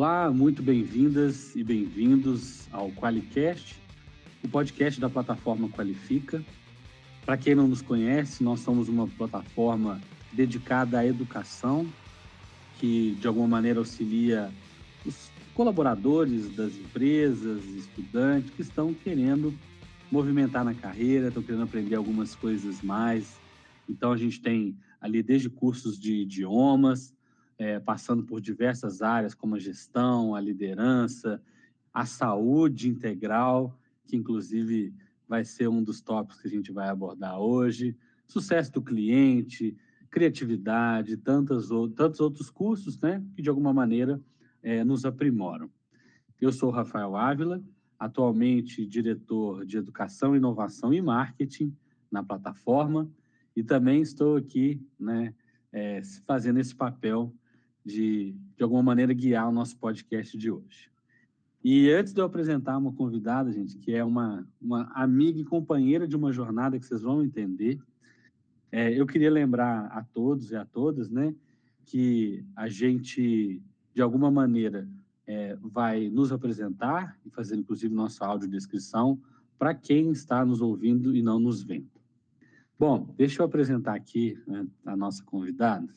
Olá, muito bem-vindas e bem-vindos ao QualiCast, o podcast da plataforma Qualifica. Para quem não nos conhece, nós somos uma plataforma dedicada à educação, que de alguma maneira auxilia os colaboradores das empresas, estudantes que estão querendo movimentar na carreira, estão querendo aprender algumas coisas mais. Então a gente tem ali desde cursos de idiomas, passando por diversas áreas como a gestão, a liderança, a saúde integral, que inclusive vai ser um dos tópicos que a gente vai abordar hoje, sucesso do cliente, criatividade, tantos outros cursos, né, que de alguma maneira nos aprimoram. Eu sou o Rafael Ávila, atualmente diretor de Educação, Inovação e Marketing na plataforma, e também estou aqui, né, fazendo esse papel de alguma maneira, guiar o nosso podcast de hoje. E antes de eu apresentar uma convidada, gente, que é uma amiga e companheira de uma jornada que vocês vão entender, eu queria lembrar a todos e a todas, né, que a gente, de alguma maneira, vai nos apresentar e fazer, inclusive, nossa audiodescrição para quem está nos ouvindo e não nos vendo. Bom, deixa eu apresentar aqui, né, a nossa convidada,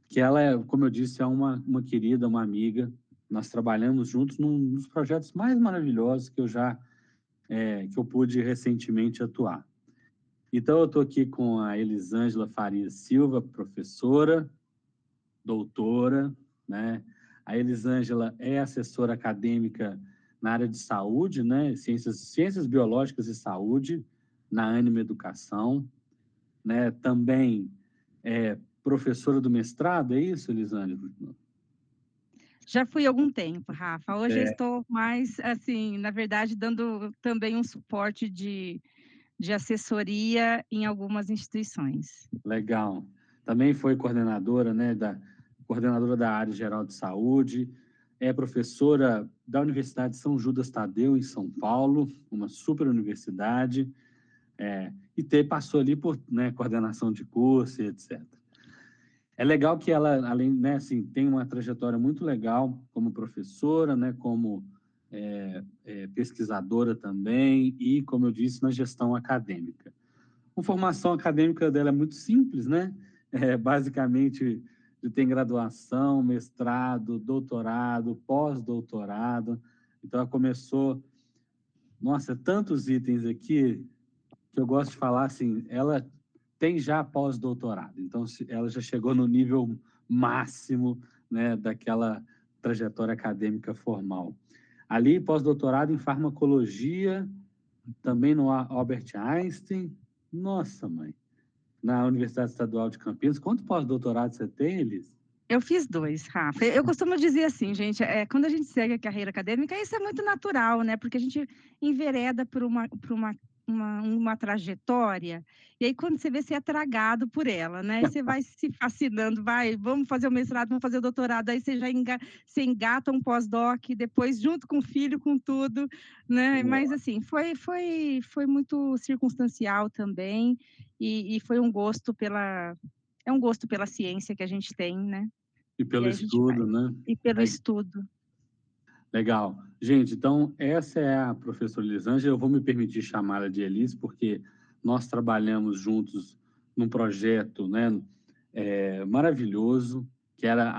que ela, como eu disse, é uma querida, uma amiga. Nós trabalhamos juntos num dos projetos mais maravilhosos que eu pude recentemente atuar. Então, eu estou aqui com a Elisângela Farias Silva, professora, doutora, né? A Elisângela é assessora acadêmica na área de saúde, né? Ciências biológicas e saúde, na Ânima Educação, né? Também é professora do mestrado, é isso, Elisângela? Já fui há algum tempo, Rafa. Hoje eu estou mais, assim, na verdade, dando também um suporte de assessoria em algumas instituições. Legal. Também foi coordenadora, né, coordenadora da área geral de saúde, é professora da Universidade São Judas Tadeu, em São Paulo, uma super universidade, e passou ali por, né, coordenação de curso, etc. É legal que ela, além, né, assim, tem uma trajetória muito legal como professora, né, como pesquisadora também e, como eu disse, na gestão acadêmica. A formação acadêmica dela é muito simples, né? Basicamente, tem graduação, mestrado, doutorado, pós-doutorado. Então, ela começou... Nossa, tantos itens aqui que eu gosto de falar, assim, ela tem já pós-doutorado. Então, ela já chegou no nível máximo, né, daquela trajetória acadêmica formal. Ali, pós-doutorado em farmacologia, também no Albert Einstein. Nossa, mãe. Na Universidade Estadual de Campinas. Quanto pós-doutorado você tem, Elis? Eu fiz 2, Rafa. Eu costumo dizer assim, gente, quando a gente segue a carreira acadêmica, isso é muito natural, né? Porque a gente envereda por uma trajetória, e aí quando você vê, você é tragado por ela, né? E você vai se fascinando, vamos fazer o mestrado, vamos fazer o doutorado, aí você já engata um pós-doc, depois junto com o filho, com tudo, né? Mas assim, foi muito circunstancial também, e foi um gosto pela ciência que a gente tem, né? E E pelo aí a gente vai. estudo, né? E pelo estudo. Legal. Gente, então, essa é a professora Elisângela. Eu vou me permitir chamá-la de Elis, porque nós trabalhamos juntos num projeto, né, maravilhoso, que era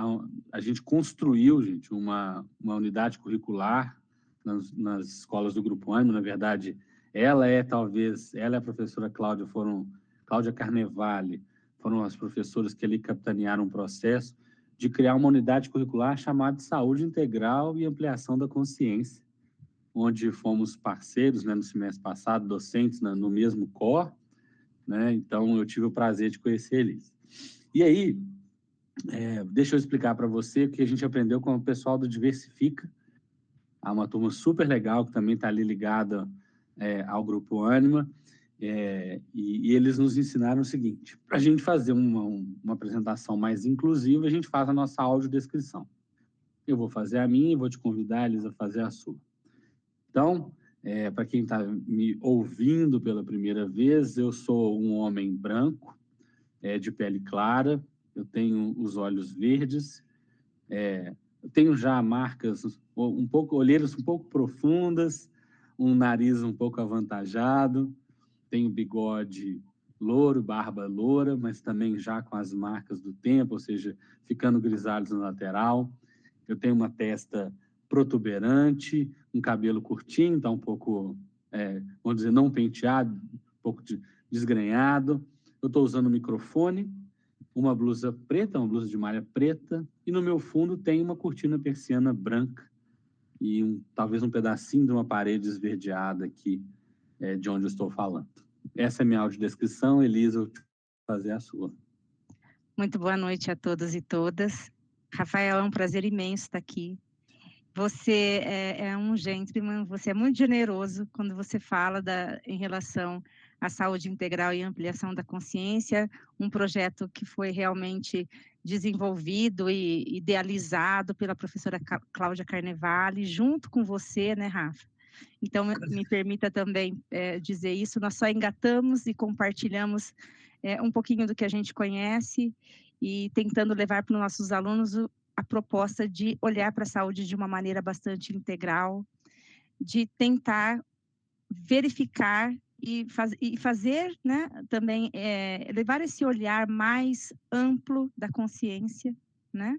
a gente construiu, gente, uma unidade curricular nas escolas do Grupo Ânima. Na verdade, ela e a professora Cláudia Carnevale, foram as professoras que ali capitanearam um processo de criar uma unidade curricular chamada de Saúde Integral e Ampliação da Consciência, onde fomos parceiros, né, no semestre passado, docentes no mesmo COR, né? Então eu tive o prazer de conhecer eles. E aí, deixa eu explicar para você o que a gente aprendeu com o pessoal do Diversifica, há uma turma super legal que também está ali ligada ao Grupo Ânima, e eles nos ensinaram o seguinte: para a gente fazer uma apresentação mais inclusiva, a gente faz a nossa audiodescrição. Eu vou fazer a minha e vou te convidar, Elis, a fazer a sua. Então, para quem está me ouvindo pela primeira vez, eu sou um homem branco, de pele clara, eu tenho os olhos verdes, tenho já marcas um pouco, olheiras um pouco profundas, um nariz um pouco avantajado, tenho bigode louro, barba loura, mas também já com as marcas do tempo, ou seja, ficando grisalhos na lateral. Eu tenho uma testa protuberante, um cabelo curtinho, tá um pouco, vamos dizer, não penteado, um pouco desgrenhado. Eu estou usando um microfone, uma blusa preta, uma blusa de malha preta, e no meu fundo tem uma cortina persiana branca e talvez um pedacinho de uma parede esverdeada aqui, de onde eu estou falando. Essa é a minha audiodescrição. Elisa, eu vou fazer a sua. Muito boa noite a todos e todas. Rafael, é um prazer imenso estar aqui. Você é um gentleman, você é muito generoso quando você fala em relação à saúde integral e ampliação da consciência, um projeto que foi realmente desenvolvido e idealizado pela professora Cláudia Carnevale, junto com você, né, Rafa? Então, me permita também dizer isso, nós só engatamos e compartilhamos um pouquinho do que a gente conhece e tentando levar para os nossos alunos a proposta de olhar para a saúde de uma maneira bastante integral, de tentar verificar e fazer, né, também levar esse olhar mais amplo da consciência, né,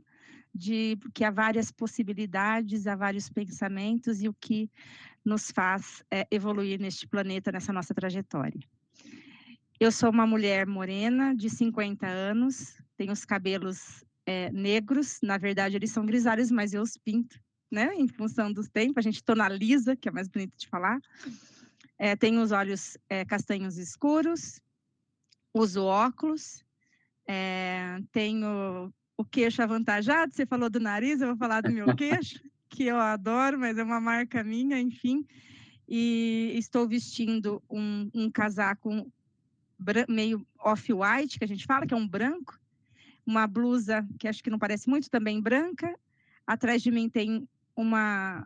de que há várias possibilidades, há vários pensamentos e o que nos faz evoluir neste planeta, nessa nossa trajetória. Eu sou uma mulher morena, de 50 anos, tenho os cabelos negros, na verdade eles são grisalhos, mas eu os pinto, né? Em função do tempo, a gente tonaliza, que é mais bonito de falar. Tenho os olhos castanhos escuros, uso óculos, tenho o queixo avantajado, você falou do nariz, eu vou falar do meu queixo, que eu adoro, mas é uma marca minha, enfim. E estou vestindo um casaco meio off-white, que a gente fala, que é um branco, uma blusa que acho que não parece muito, também branca. Atrás de mim tem uma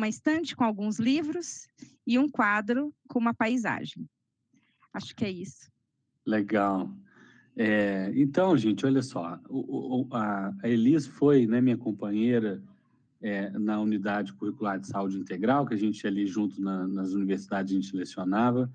estante com alguns livros e um quadro com uma paisagem. Acho que é isso. Legal. Então, gente, olha só, a Elis foi, né, minha companheira na unidade curricular de saúde integral, que a gente ali junto nas universidades a gente lecionava,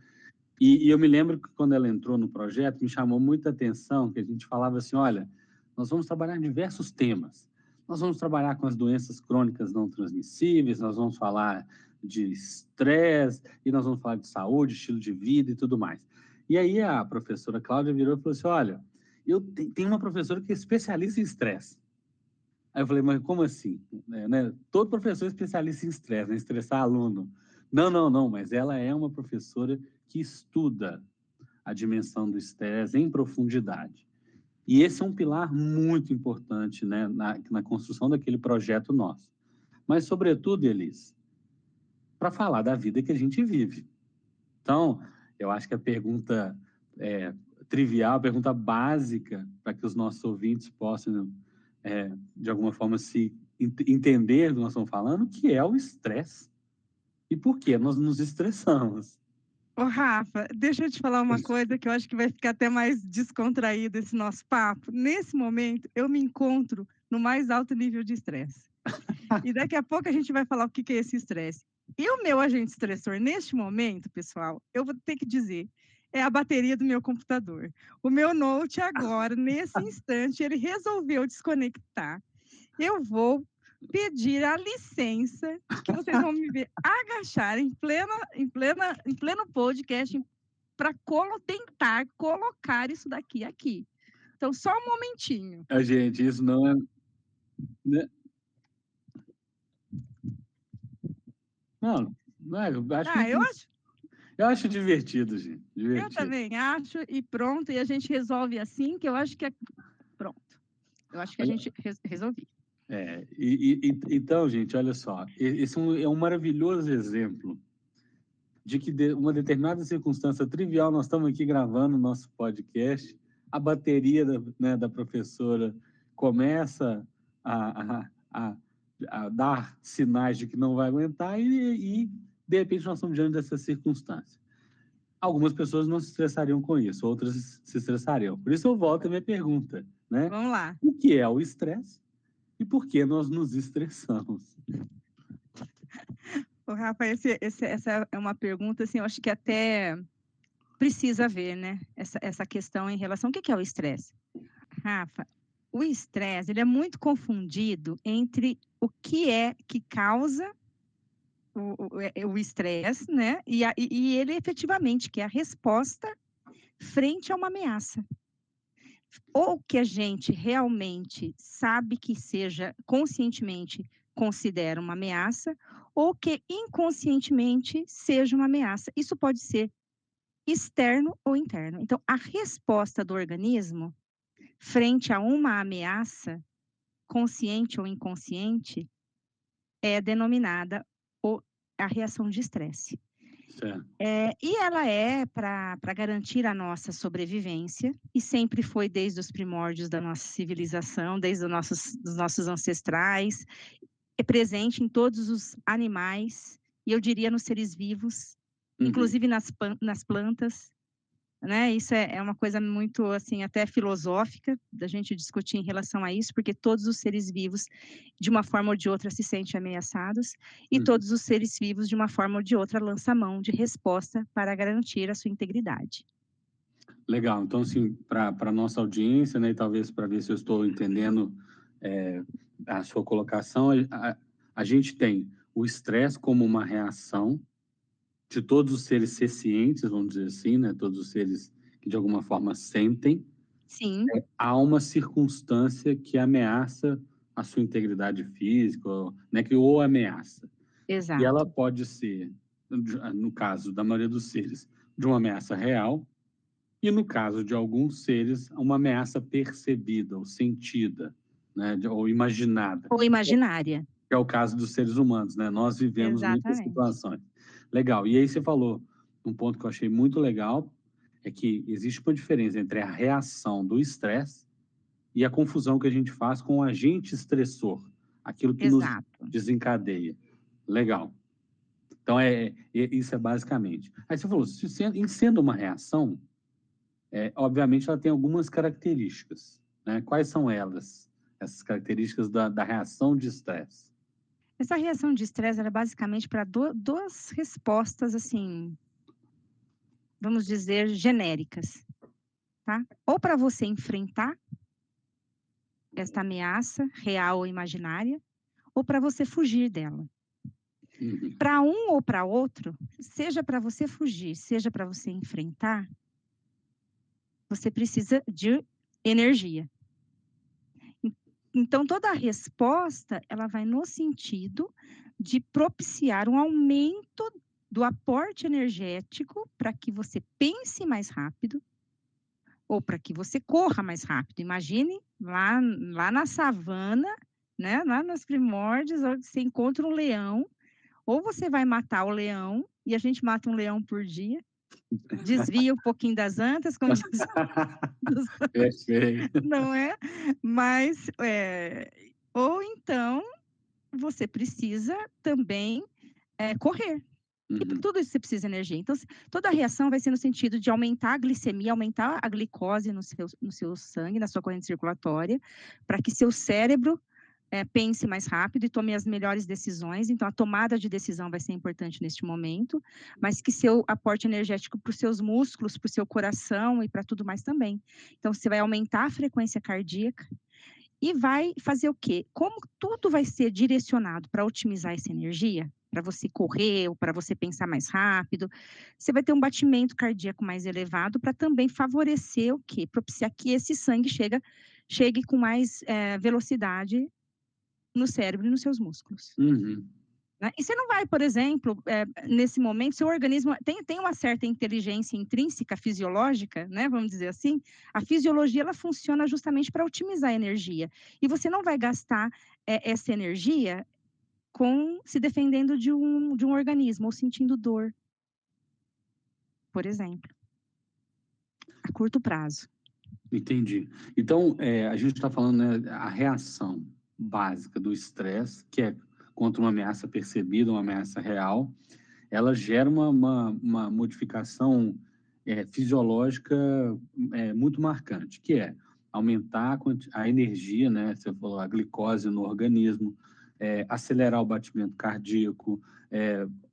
e eu me lembro que quando ela entrou no projeto, me chamou muita atenção, que a gente falava assim, olha, nós vamos trabalhar em diversos temas, nós vamos trabalhar com as doenças crônicas não transmissíveis, nós vamos falar de estresse, e nós vamos falar de saúde, estilo de vida e tudo mais. E aí a professora Cláudia virou e falou assim, olha, eu tenho uma professora que é especialista em estresse. Aí eu falei, mas como assim? Né? Todo professor é especialista em estresse, né? Estressar aluno. Não, mas ela é uma professora que estuda a dimensão do estresse em profundidade. E esse é um pilar muito importante, né, na construção daquele projeto nosso. Mas, sobretudo, Elis, para falar da vida que a gente vive. Então, eu acho que a pergunta trivial, a pergunta básica, para que os nossos ouvintes possam, de alguma forma, se entender do que nós estamos falando, que é o estresse. E por que nós nos estressamos? Ô, Rafa, deixa eu te falar uma coisa que eu acho que vai ficar até mais descontraído esse nosso papo. Nesse momento, eu me encontro no mais alto nível de estresse. E daqui a pouco a gente vai falar o que é esse estresse. E o meu agente estressor, neste momento, pessoal, eu vou ter que dizer, é a bateria do meu computador. O meu Note agora, nesse instante, ele resolveu desconectar. Eu vou pedir a licença que vocês vão me ver agachar em pleno podcast para tentar colocar isso daqui aqui. Então, só um momentinho. Gente, isso não é... Né? Não é, eu acho divertido, gente. Divertido. Eu também acho, e pronto, e a gente resolve assim, que eu acho que é pronto. Eu acho que a gente resolveu. Então, gente, olha só, esse é um maravilhoso exemplo de que uma determinada circunstância trivial, nós estamos aqui gravando o nosso podcast, a bateria da professora começa a dar sinais de que não vai aguentar e, de repente, nós estamos diante dessa circunstância. Algumas pessoas não se estressariam com isso, outras se estressariam. Por isso eu volto à minha pergunta, né? Vamos lá. O que é o estresse? e por que nós nos estressamos. Ô, Rafa, essa é uma pergunta, assim, eu acho que até precisa ver, né? Essa questão em relação ao que é o estresse. Rafa, o estresse, ele é muito confundido entre o que é que causa o estresse, né? E ele efetivamente, que é a resposta frente a uma ameaça. Ou que a gente realmente sabe que seja conscientemente considera uma ameaça, ou que inconscientemente seja uma ameaça. Isso pode ser externo ou interno. Então, a resposta do organismo frente a uma ameaça, consciente ou inconsciente, é denominada a reação de estresse. Certo. E ela é para garantir a nossa sobrevivência, e sempre foi desde os primórdios da nossa civilização, desde dos nossos ancestrais, é presente em todos os animais, e eu diria nos seres vivos, inclusive nas plantas, né? Isso é uma coisa muito, assim, até filosófica, da gente discutir em relação a isso, porque todos os seres vivos, de uma forma ou de outra, se sentem ameaçados, e todos os seres vivos, de uma forma ou de outra, lançam mão de resposta para garantir a sua integridade. Legal. Então, assim, para a nossa audiência, né, e talvez para ver se eu estou entendendo a sua colocação, a gente tem o estresse como uma reação de todos os seres sencientes, vamos dizer assim, né, todos os seres que de alguma forma sentem. Sim. Há uma circunstância que ameaça a sua integridade física, né, que ou ameaça. Exato. E ela pode ser, no caso da maioria dos seres, de uma ameaça real, e no caso de alguns seres, uma ameaça percebida ou sentida, né, ou imaginada. Ou imaginária. Que é o caso dos seres humanos, né? Nós vivemos muitas situações. Legal. E aí você falou um ponto que eu achei muito legal, é que existe uma diferença entre a reação do estresse e a confusão que a gente faz com o agente estressor, aquilo que nos desencadeia. Legal. Então, isso é basicamente. Aí você falou, sendo uma reação, obviamente ela tem algumas características, né? Quais são elas, essas características da reação de estresse? Essa reação de estresse é basicamente para duas respostas, assim, vamos dizer, genéricas, tá? Ou para você enfrentar esta ameaça real ou imaginária, ou para você fugir dela. Para um ou para outro, seja para você fugir, seja para você enfrentar, você precisa de energia. Então, toda a resposta, ela vai no sentido de propiciar um aumento do aporte energético para que você pense mais rápido ou para que você corra mais rápido. Imagine lá na savana, né, lá nos primórdios, onde você encontra um leão, ou você vai matar o leão, e a gente mata um leão por dia, desvia um pouquinho das antas, como diz, não é? Mas, ou então, você precisa também correr. E para tudo isso você precisa de energia. Então, toda a reação vai ser no sentido de aumentar a glicemia, aumentar a glicose no seu sangue, na sua corrente circulatória, para que seu cérebro pense mais rápido e tome as melhores decisões. Então, a tomada de decisão vai ser importante neste momento, mas que seu aporte energético para os seus músculos, para o seu coração e para tudo mais também. Então, você vai aumentar a frequência cardíaca e vai fazer o quê? Como tudo vai ser direcionado para otimizar essa energia, para você correr ou para você pensar mais rápido, você vai ter um batimento cardíaco mais elevado para também favorecer o quê? Propiciar que esse sangue chegue com mais velocidade no cérebro e nos seus músculos. Né? E você não vai, por exemplo, nesse momento, seu organismo tem uma certa inteligência intrínseca, fisiológica, né? Vamos dizer assim. A fisiologia, ela funciona justamente para otimizar a energia. E você não vai gastar essa energia se defendendo de um organismo ou sentindo dor, por exemplo, a curto prazo. Entendi. Então, a gente está falando, né, a reação básica do estresse, que é contra uma ameaça percebida, uma ameaça real, ela gera uma modificação fisiológica muito marcante, que é aumentar a energia, né? Você falou a glicose no organismo, acelerar o batimento cardíaco,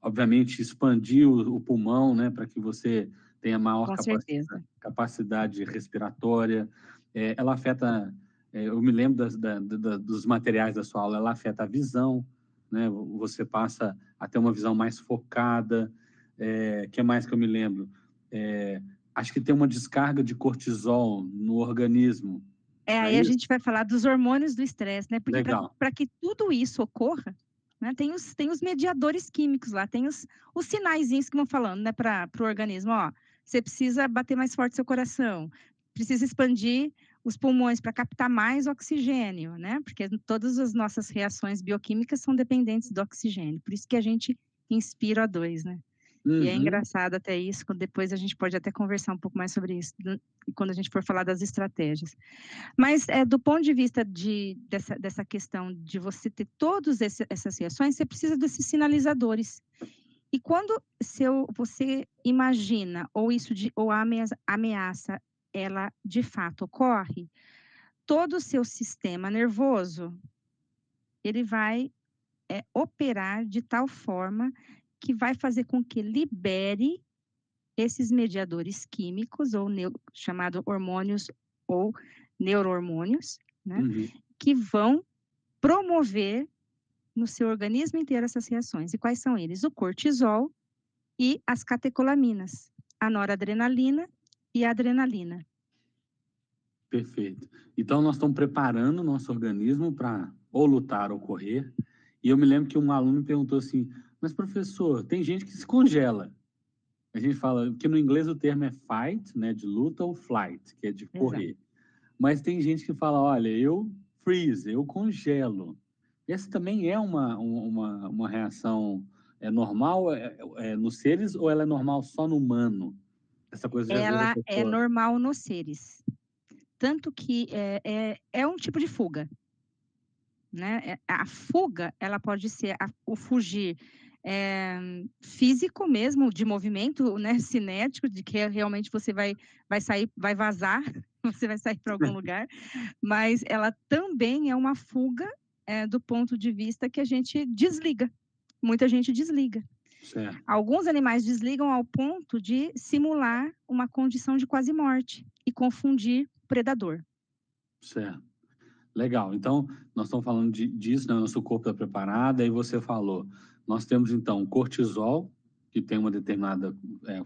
obviamente expandir o pulmão, né? Para que você tenha maior Com certeza. capacidade respiratória. Ela afeta, eu me lembro dos materiais da sua aula, ela afeta a visão, né? Você passa a ter uma visão mais focada. Que mais que eu me lembro? Acho que tem uma descarga de cortisol no organismo. Aí a gente vai falar dos hormônios do estresse, né? Porque para que tudo isso ocorra, né, tem os mediadores químicos lá, tem os sinaizinhos que vão falando, né, para o organismo, ó, você precisa bater mais forte seu coração, precisa expandir os pulmões para captar mais oxigênio, né? Porque todas as nossas reações bioquímicas são dependentes do oxigênio, por isso que a gente inspira O2, né? E é engraçado até isso, depois a gente pode até conversar um pouco mais sobre isso, quando a gente for falar das estratégias. Mas, do ponto de vista dessa questão de você ter todas essas reações, você precisa desses sinalizadores. E quando você imagina, ou a ameaça, ela de fato ocorre, todo o seu sistema nervoso, ele vai operar de tal forma que vai fazer com que libere esses mediadores químicos, ou chamado hormônios ou neurohormônios, né? Que vão promover no seu organismo inteiro essas reações. E quais são eles? O cortisol e as catecolaminas, a noradrenalina e a adrenalina. Perfeito. Então, nós estamos preparando o nosso organismo para ou lutar ou correr. E eu me lembro que um aluno perguntou assim, mas professor, tem gente que se congela. A gente fala que no inglês o termo é fight, né, de luta, ou flight, que é de correr. Exato. Mas tem gente que fala, olha, eu freeze, eu congelo. Essa também é uma reação normal nos seres, ou ela é normal só no humano? Essa coisa ela é normal nos seres. Tanto que é um tipo de fuga. Né? A fuga, ela pode ser o fugir físico mesmo, de movimento, né, cinético, de que realmente você vai sair, vai vazar, você vai sair para algum lugar, mas ela também é uma fuga do ponto de vista que a gente desliga. Muita gente desliga. Certo. Alguns animais desligam ao ponto de simular uma condição de quase morte e confundir o predador. Certo. Legal. Então, nós estamos falando disso, né? Nosso corpo está preparado, aí você falou. Nós temos, então, cortisol, que tem uma determinada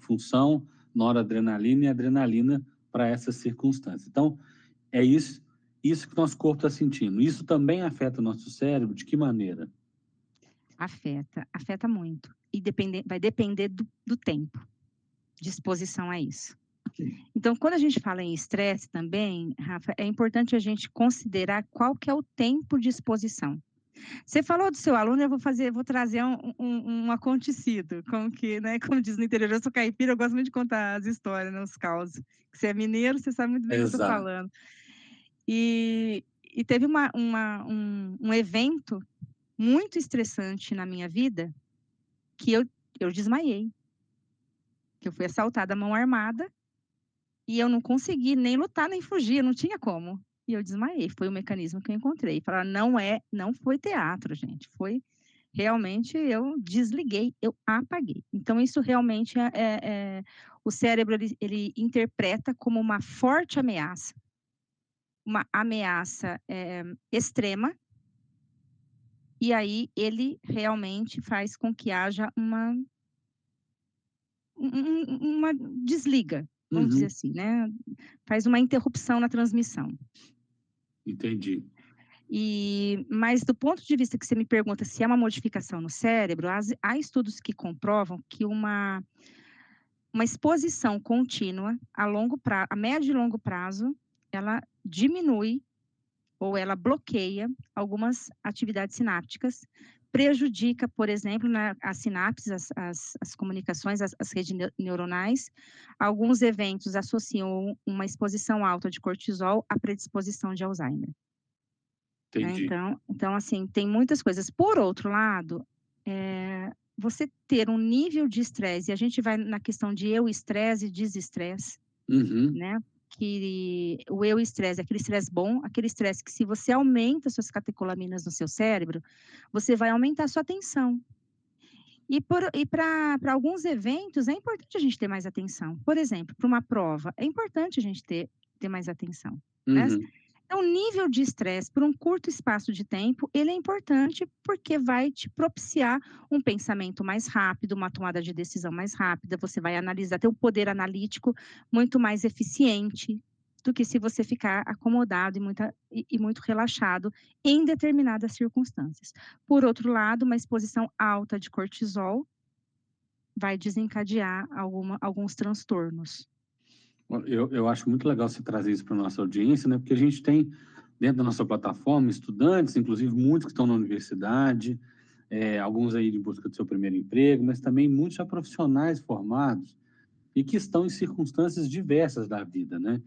função, noradrenalina e adrenalina para essas circunstâncias. Então, é isso que nosso corpo está sentindo. Isso também afeta o nosso cérebro? De que maneira? Afeta muito. E vai depender do tempo de exposição a isso. Então, quando a gente fala em estresse também, Rafa, é importante a gente considerar qual que é o tempo de exposição. Você falou do seu aluno, eu vou trazer um acontecido, como diz no interior, eu sou caipira, eu gosto muito de contar as histórias, né, os causos. Você é mineiro, você sabe muito bem o que eu estou falando. E teve um evento muito estressante na minha vida, que eu desmaiei. Que eu fui assaltada à mão armada, e eu não consegui nem lutar, nem fugir, não tinha como. E eu desmaiei, foi o mecanismo que eu encontrei. Falar, não foi teatro, gente, foi realmente, eu desliguei, eu apaguei. Então, isso realmente o cérebro, ele interpreta como uma forte ameaça, uma ameaça extrema, e aí ele realmente faz com que haja uma desliga, vamos dizer assim, né? Faz uma interrupção na transmissão. Entendi. Mas do ponto de vista que você me pergunta se é uma modificação no cérebro, há estudos que comprovam que uma exposição contínua a médio e longo prazo, ela diminui ou ela bloqueia algumas atividades sinápticas, prejudica, por exemplo, as sinapses, as comunicações, as redes neuronais. Alguns eventos associam uma exposição alta de cortisol à predisposição de Alzheimer. Entendi. Então, assim, tem muitas coisas. Por outro lado, você ter um nível de estresse, e a gente vai na questão de estresse e desestresse, né? que o estresse, aquele estresse bom, aquele estresse que se você aumenta suas catecolaminas no seu cérebro, você vai aumentar a sua atenção. E para alguns eventos é importante a gente ter mais atenção. Por exemplo, para uma prova, é importante a gente ter mais atenção, né? Uhum. Então, o nível de estresse por um curto espaço de tempo, ele é importante porque vai te propiciar um pensamento mais rápido, uma tomada de decisão mais rápida, você vai analisar, ter um poder analítico muito mais eficiente do que se você ficar acomodado e muito relaxado em determinadas circunstâncias. Por outro lado, uma exposição alta de cortisol vai desencadear alguns transtornos. Eu acho muito legal você trazer isso para a nossa audiência, né? Porque a gente tem dentro da nossa plataforma estudantes, inclusive muitos que estão na universidade, alguns aí em busca do seu primeiro emprego, mas também muitos já profissionais formados e que estão em circunstâncias diversas da vida, né?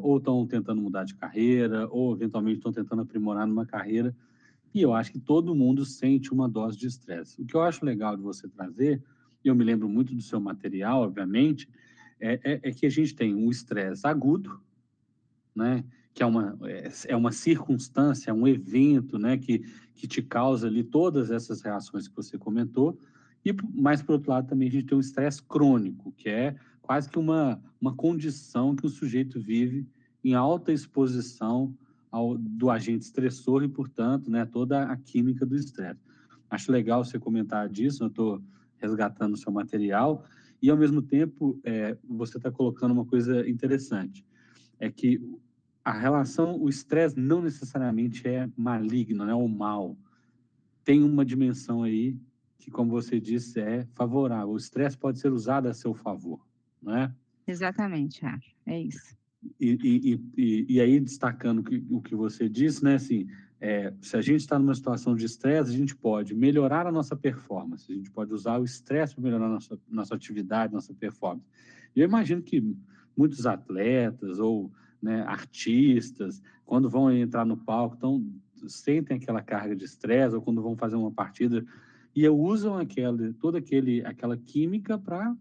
Ou estão tentando mudar de carreira, ou eventualmente estão tentando aprimorar numa carreira, e eu acho que todo mundo sente uma dose de estresse. O que eu acho legal de você trazer, e eu me lembro muito do seu material, obviamente, é que a gente tem um estresse agudo, né? Que é uma circunstância, um evento, né? Que te causa ali todas essas reações que você comentou, e mais por outro lado também a gente tem um estresse crônico, que é quase que uma condição que o sujeito vive em alta exposição do agente estressor e, portanto, né, toda a química do estresse. Acho legal você comentar disso, eu estou resgatando o seu material, e ao mesmo tempo você está colocando uma coisa interessante, é que a relação, o estresse não necessariamente é maligno, né, ou mal. Tem uma dimensão aí que, como você disse, é favorável. O estresse pode ser usado a seu favor, não é? Exatamente, é isso. E aí, destacando o que você disse, né, assim, se a gente está numa situação de estresse, a gente pode melhorar a nossa performance, a gente pode usar o estresse para melhorar a nossa atividade, nossa performance. E eu imagino que muitos atletas ou, né, artistas, quando vão entrar no palco, sentem aquela carga de estresse, ou quando vão fazer uma partida, e usam aquela química para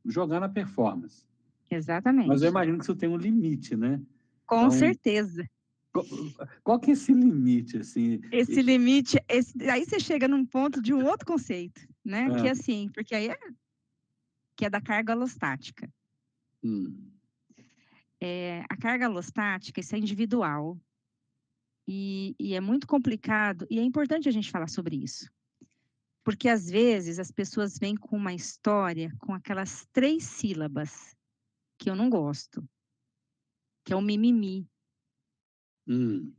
jogar na performance. Mas eu Exatamente. imagino que isso tem um limite, né? Com Então, certeza. qual que é esse limite, assim? Esse limite, aí você chega num ponto de um outro conceito, né? Que Ah, é assim, porque aí que é da carga alostática. A carga alostática, isso é individual. E é muito complicado, e é importante a gente falar sobre isso. Porque, às vezes, as pessoas vêm com uma história com aquelas 3 sílabas que eu não gosto, que é o mimimi. hum,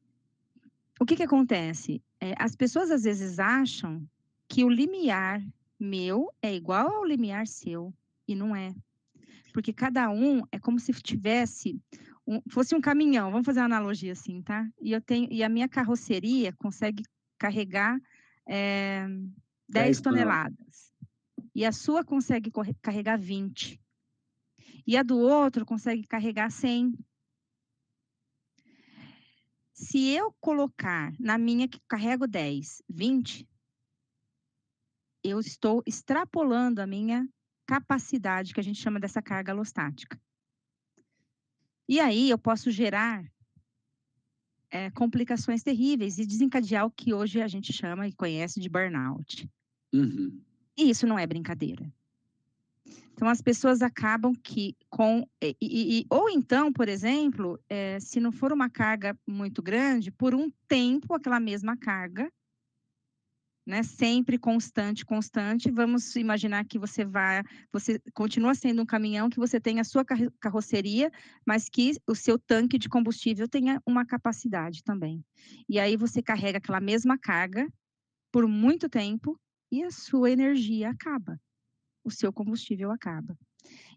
O que acontece? As pessoas, às vezes, acham que o limiar meu é igual ao limiar seu, e não é. Porque cada um é como se fosse um caminhão, vamos fazer uma analogia assim, tá? E a minha carroceria consegue carregar 10 10 toneladas. toneladas. E a sua consegue carregar 20. E a do outro consegue carregar 100. Se eu colocar na minha que carrego 10, 20, eu estou extrapolando a minha capacidade, que a gente chama dessa carga alostática. E aí eu posso gerar complicações terríveis e desencadear o que hoje a gente chama e conhece de burnout. Uhum. E isso não é brincadeira. Então, as pessoas acabam que ou então, por exemplo, se não for uma carga muito grande, por um tempo, aquela mesma carga, né, sempre constante, vamos imaginar que você continua sendo um caminhão, que você tem a sua carroceria, mas que o seu tanque de combustível tenha uma capacidade também. E aí você carrega aquela mesma carga por muito tempo e a sua energia acaba, o seu combustível acaba.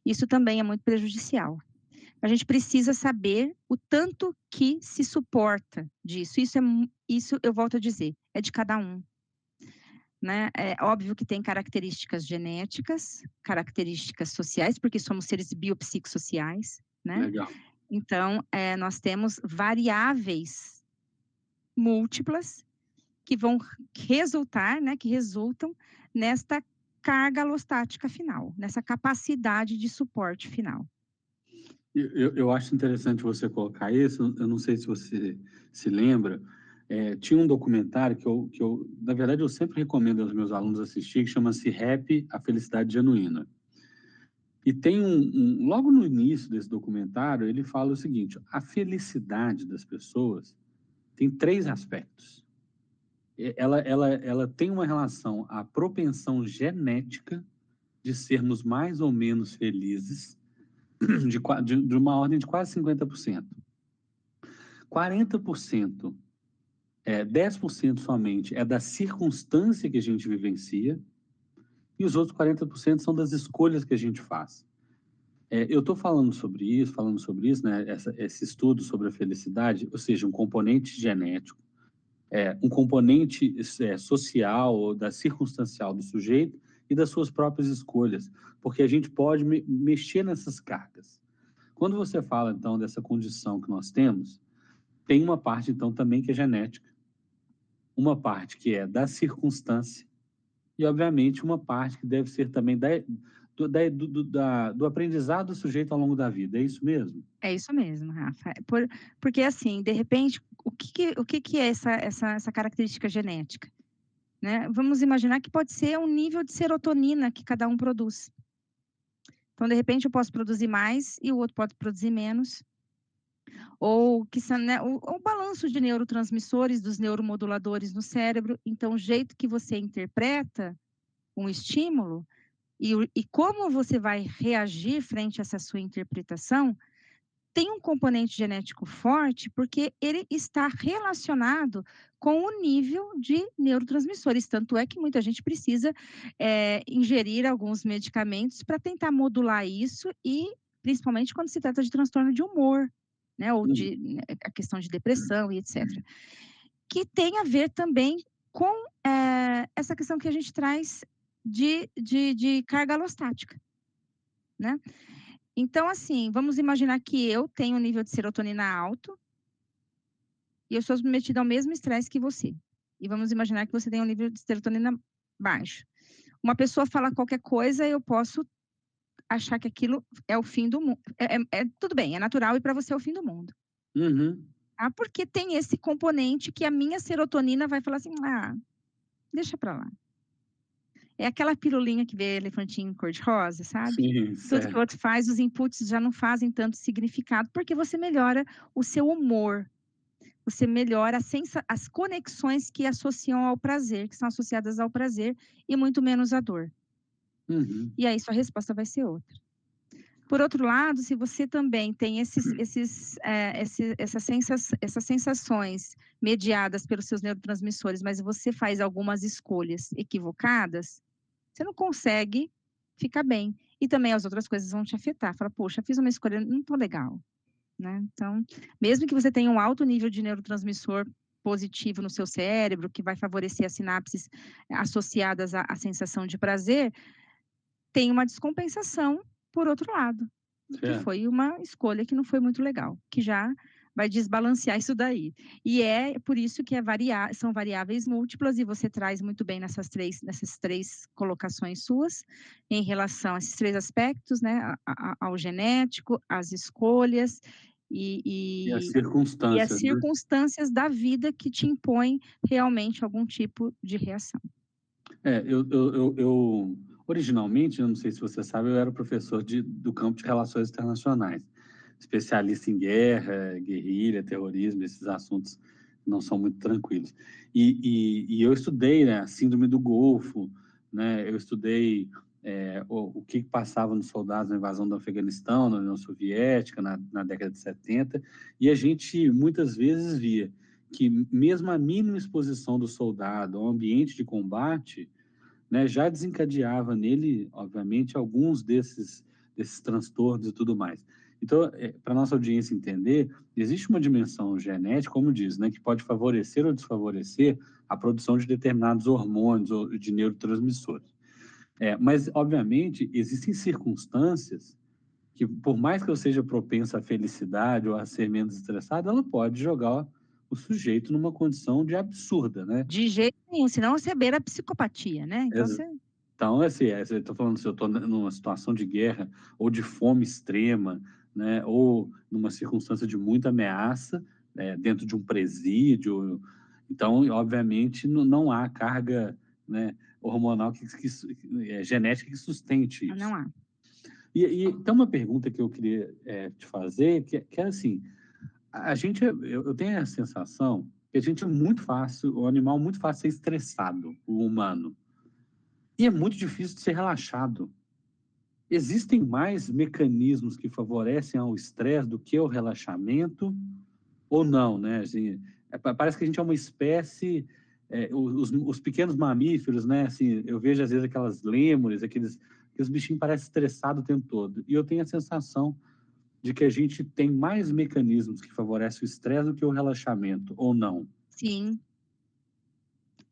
Isso também é muito prejudicial. A gente precisa saber o tanto que se suporta disso. Isso eu volto a dizer, é de cada um. Né? É óbvio que tem características genéticas, características sociais, porque somos seres biopsicossociais, né? Legal. Então, nós temos variáveis múltiplas que vão resultar, né? Que resultam nesta carga alostática final, nessa capacidade de suporte final. Eu acho interessante você colocar isso. Eu não sei se você se lembra. Tinha um documentário na verdade, eu sempre recomendo aos meus alunos assistir, que chama-se Rap, a Felicidade Genuína. E tem logo no início desse documentário, ele fala o seguinte: a felicidade das pessoas tem três aspectos. Ela tem uma relação à propensão genética de sermos mais ou menos felizes, de uma ordem de quase 50%. 40%, 10% somente é da circunstância que a gente vivencia, e os outros 40% são das escolhas que a gente faz. Eu estou falando sobre isso, né, esse estudo sobre a felicidade, ou seja, um componente genético, um componente social, da circunstancial do sujeito e das suas próprias escolhas, porque a gente pode mexer nessas cargas. Quando você fala, então, dessa condição que nós temos, tem uma parte, então, também que é genética, uma parte que é da circunstância e, obviamente, uma parte que deve ser também do aprendizado do sujeito ao longo da vida. É isso mesmo? É isso mesmo, Rafa. Porque, assim, de repente, o que é essa característica genética? Né? Vamos imaginar que pode ser um nível de serotonina que cada um produz. Então, de repente, eu posso produzir mais e o outro pode produzir menos. Ou que são, né, o balanço de neurotransmissores dos neuromoduladores no cérebro. Então, o jeito que você interpreta um estímulo e como você vai reagir frente a essa sua interpretação tem um componente genético forte porque ele está relacionado com o nível de neurotransmissores. Tanto é que muita gente precisa ingerir alguns medicamentos para tentar modular isso e principalmente quando se trata de transtorno de humor, né? Ou de a questão de depressão e etc. Que tem a ver também com essa questão que a gente traz de carga alostática, né? Então, assim, vamos imaginar que eu tenho um nível de serotonina alto e eu sou submetida ao mesmo estresse que você. E vamos imaginar que você tem um nível de serotonina baixo. Uma pessoa fala qualquer coisa, eu posso achar que aquilo é o fim do mundo. Tudo bem, é natural e para você é o fim do mundo. Uhum. Tá? Porque tem esse componente que a minha serotonina vai falar assim, deixa para lá. É aquela pirulinha que vê elefantinho cor-de-rosa, sabe? Sim, Tudo que o certo. outro faz, os inputs já não fazem tanto significado, porque você melhora o seu humor, você melhora as conexões que associam ao prazer, que são associadas ao prazer, e muito menos à dor. Uhum. E aí sua resposta vai ser outra. Por outro lado, se você também tem essas sensações mediadas pelos seus neurotransmissores, mas você faz algumas escolhas equivocadas, você não consegue ficar bem. E também as outras coisas vão te afetar. Fala, poxa, fiz uma escolha, não estou legal. Né? Então, mesmo que você tenha um alto nível de neurotransmissor positivo no seu cérebro, que vai favorecer as sinapses associadas à sensação de prazer, tem uma descompensação por outro lado, que Certo. foi uma escolha que não foi muito legal, que já vai desbalancear isso daí. E é por isso que são variáveis múltiplas, e você traz muito bem nessas três colocações suas, em relação a esses três aspectos, né? Ao genético, às escolhas E as e as circunstâncias, né? circunstâncias da vida que te impõem realmente algum tipo de reação. Originalmente, eu não sei se você sabe, eu era professor do campo de relações internacionais, especialista em guerra, guerrilha, terrorismo, esses assuntos não são muito tranquilos. E eu estudei, né, a síndrome do Golfo, né, eu estudei o que passava nos soldados na invasão do Afeganistão, na União Soviética, na década de 70, e a gente muitas vezes via que mesmo a mínima exposição do soldado ao ambiente de combate, né, já desencadeava nele, obviamente, alguns desses transtornos e tudo mais. Então, para nossa audiência entender, existe uma dimensão genética, como diz, né, que pode favorecer ou desfavorecer a produção de determinados hormônios ou de neurotransmissores. Mas, obviamente, existem circunstâncias que, por mais que eu seja propensa à felicidade ou a ser menos estressado, ela pode jogar o sujeito numa condição de absurda, né? De jeito nenhum, senão você beira a psicopatia, né? Então você... Então, assim, eu estou falando, se eu estou numa situação de guerra ou de fome extrema, né, ou numa circunstância de muita ameaça, dentro de um presídio. Então, obviamente, não há carga, né, hormonal, genética que sustente Não isso. há. E tem uma pergunta que eu queria te fazer, que é assim, a gente, eu tenho a sensação que a gente é muito fácil, o animal muito fácil ser estressado, o humano. E é muito difícil de ser relaxado. Existem mais mecanismos que favorecem ao estresse do que o relaxamento, ou não, né? Assim, parece que a gente é uma espécie, os pequenos mamíferos, né? Assim, eu vejo às vezes aquelas lêmures, aqueles bichinhos parecem estressados o tempo todo. E eu tenho a sensação de que a gente tem mais mecanismos que favorecem o estresse do que o relaxamento, ou não? Sim,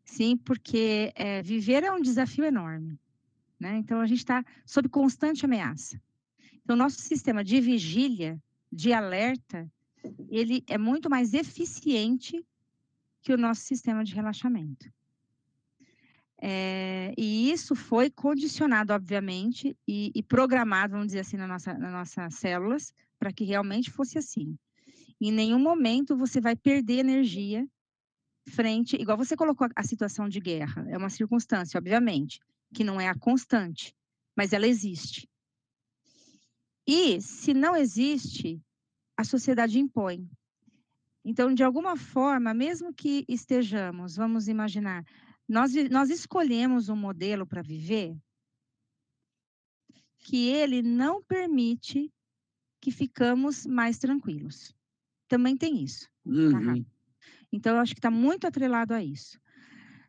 sim, porque viver é um desafio enorme, né? Então, a gente está sob constante ameaça. Então, nosso sistema de vigília, de alerta, ele é muito mais eficiente que o nosso sistema de relaxamento. E isso foi condicionado, obviamente, e programado, vamos dizer assim, nas nossas células, para que realmente fosse assim. Em nenhum momento você vai perder energia frente, igual você colocou a situação de guerra, é uma circunstância, obviamente, que não é a constante, mas ela existe. E se não existe, a sociedade impõe. Então, de alguma forma, mesmo que estejamos, vamos imaginar, nós escolhemos um modelo para viver que ele não permite que ficamos mais tranquilos. Também tem isso, tá, Rafa? Uhum. Então, eu acho que está muito atrelado a isso.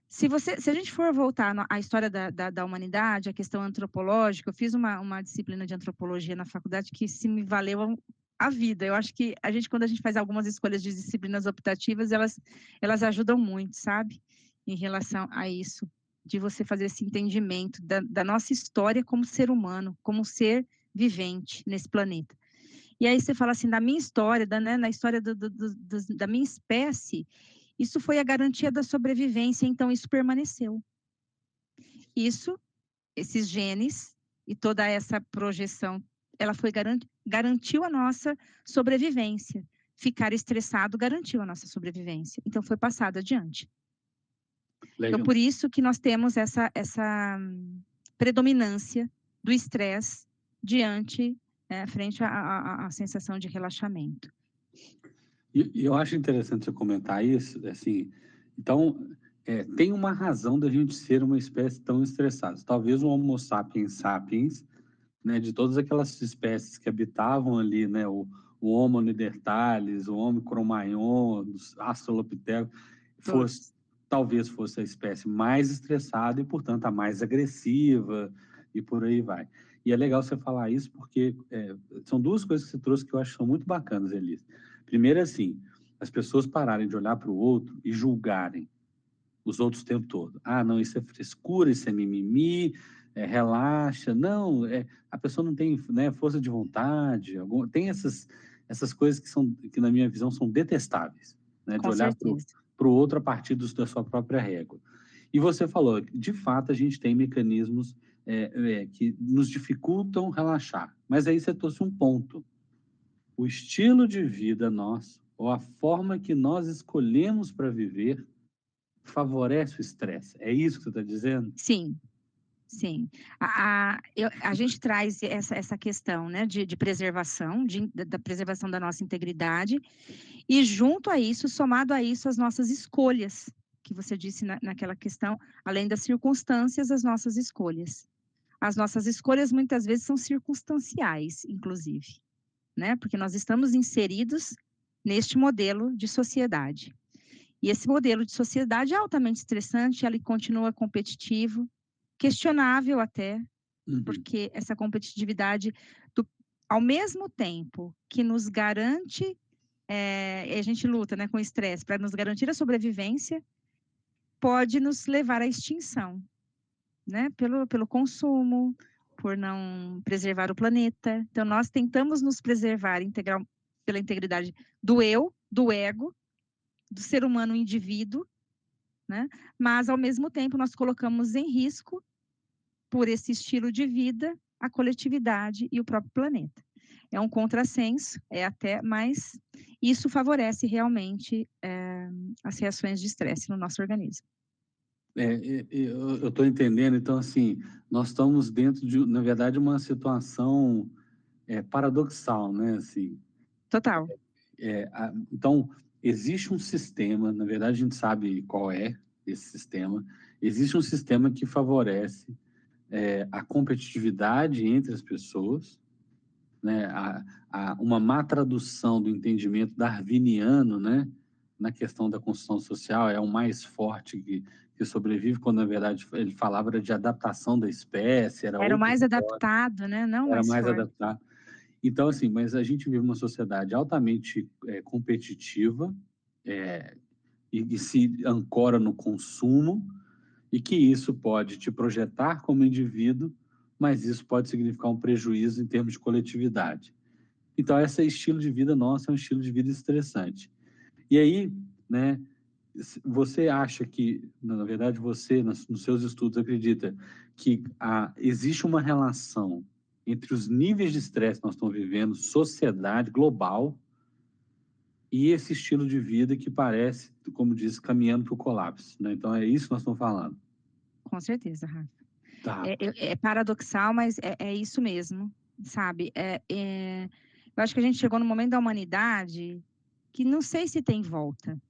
Se a gente for voltar à história da humanidade, a questão antropológica, eu fiz uma disciplina de antropologia na faculdade que se me valeu a vida. Eu acho que quando a gente faz algumas escolhas de disciplinas optativas, elas ajudam muito, sabe? Em relação a isso, de você fazer esse entendimento da nossa história como ser humano, como ser vivente nesse planeta. E aí você fala assim, da minha história, né, na história da minha espécie, isso foi a garantia da sobrevivência, então isso permaneceu. Esses genes e toda essa projeção, ela garantiu a nossa sobrevivência. Ficar estressado garantiu a nossa sobrevivência. Então foi passado adiante. Legal. Então por isso que nós temos essa predominância do estresse frente à sensação de relaxamento. E eu acho interessante você comentar isso, assim, então, tem uma razão da gente ser uma espécie tão estressada. Talvez o Homo sapiens sapiens, né, de todas aquelas espécies que habitavam ali, né, o Homo neanderthalis, o Homo cro-magnon, os Australopithecus, talvez fosse a espécie mais estressada e, portanto, a mais agressiva, e por aí vai. E é legal você falar isso porque são duas coisas que você trouxe que eu acho que são muito bacanas, Elise. Primeiro, assim, as pessoas pararem de olhar para o outro e julgarem os outros o tempo todo. Ah, não, isso é frescura, isso é mimimi, relaxa. Não, a pessoa não tem, né, força de vontade. Tem essas coisas que, na minha visão, são detestáveis, né, de Com olhar certeza. para o outro a partir da sua própria régua. E você falou, de fato, a gente tem mecanismos que nos dificultam relaxar. Mas aí você trouxe um ponto. O estilo de vida nosso, ou a forma que nós escolhemos para viver, favorece o estresse. É isso que você está dizendo? Sim, sim. A gente traz essa questão, né, de preservação, da preservação da nossa integridade, e junto a isso, somado a isso, as nossas escolhas, que você disse naquela questão, além das circunstâncias, as nossas escolhas. As nossas escolhas muitas vezes são circunstanciais, inclusive, né? Porque nós estamos inseridos neste modelo de sociedade. E esse modelo de sociedade é altamente estressante, ele continua competitivo, questionável até, porque essa competitividade, ao mesmo tempo que nos garante, a gente luta, né, com o estresse para nos garantir a sobrevivência, pode nos levar à extinção, né, pelo consumo, por não preservar o planeta. Então, nós tentamos nos preservar pela integridade do eu, do ego, do ser humano indivíduo, né? Mas, ao mesmo tempo, nós colocamos em risco, por esse estilo de vida, a coletividade e o próprio planeta. É um contrassenso, mas isso favorece realmente as reações de estresse no nosso organismo. Eu estou entendendo, então, assim, nós estamos dentro de, na verdade, uma situação paradoxal, né? Assim, Total, então, existe um sistema, na verdade, a gente sabe qual é esse sistema, existe um sistema que favorece a competitividade entre as pessoas, né? Uma má tradução do entendimento darwiniano, né? Na questão da construção social, é o mais forte que sobrevive, quando, na verdade, ele falava de adaptação da espécie, era era o outra mais história, adaptado, né, não o era mais mais forte. adaptado. Então, assim, mas a gente vive uma sociedade altamente competitiva, e se ancora no consumo, e que isso pode te projetar como indivíduo, mas isso pode significar um prejuízo em termos de coletividade. Então, esse estilo de vida nosso é um estilo de vida estressante. E aí, né, você acha que, na verdade, você, nos seus estudos, acredita que existe uma relação entre os níveis de estresse que nós estamos vivendo, sociedade global, e esse estilo de vida que parece, como diz, caminhando para o colapso, né? Então, é isso que nós estamos falando. Com certeza, Rafa. Tá. É paradoxal, mas é isso mesmo, sabe? Eu acho que a gente chegou no momento da humanidade que não sei se tem volta.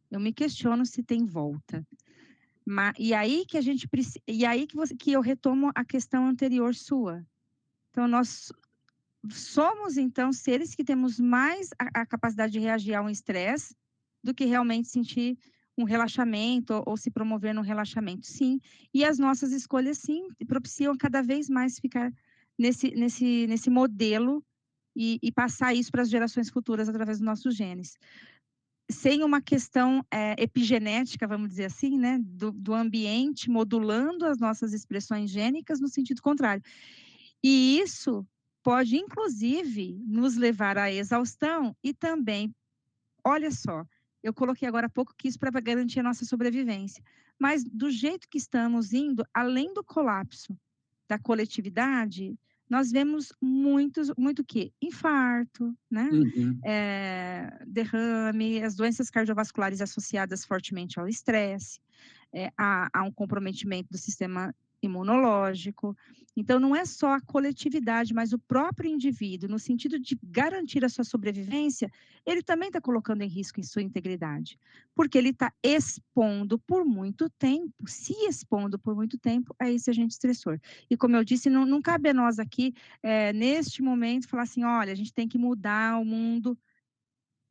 Eu me questiono se tem volta. E aí que a gente e aí que eu retomo a questão anterior sua. Então, nós somos, então, seres que temos mais a capacidade de reagir a um estresse do que realmente sentir um relaxamento ou se promover no relaxamento, sim. E as nossas escolhas, sim, propiciam cada vez mais ficar nesse modelo e passar isso para as gerações futuras através dos nossos genes. Sem uma questão epigenética, vamos dizer assim, né, do ambiente modulando as nossas expressões gênicas no sentido contrário. E isso pode, inclusive, nos levar à exaustão e também, olha só, eu coloquei agora há pouco que isso para garantir a nossa sobrevivência, mas do jeito que estamos indo, além do colapso da coletividade, nós vemos muito o quê? Infarto, né? Uhum. Derrame, as doenças cardiovasculares associadas fortemente ao estresse, há um comprometimento do sistema imunológico. Então, não é só a coletividade, mas o próprio indivíduo, no sentido de garantir a sua sobrevivência, ele também está colocando em risco em sua integridade, porque ele está expondo por muito tempo, se expondo por muito tempo a esse agente estressor. E como eu disse, não cabe a nós aqui, neste momento, falar assim, olha, a gente tem que mudar o mundo.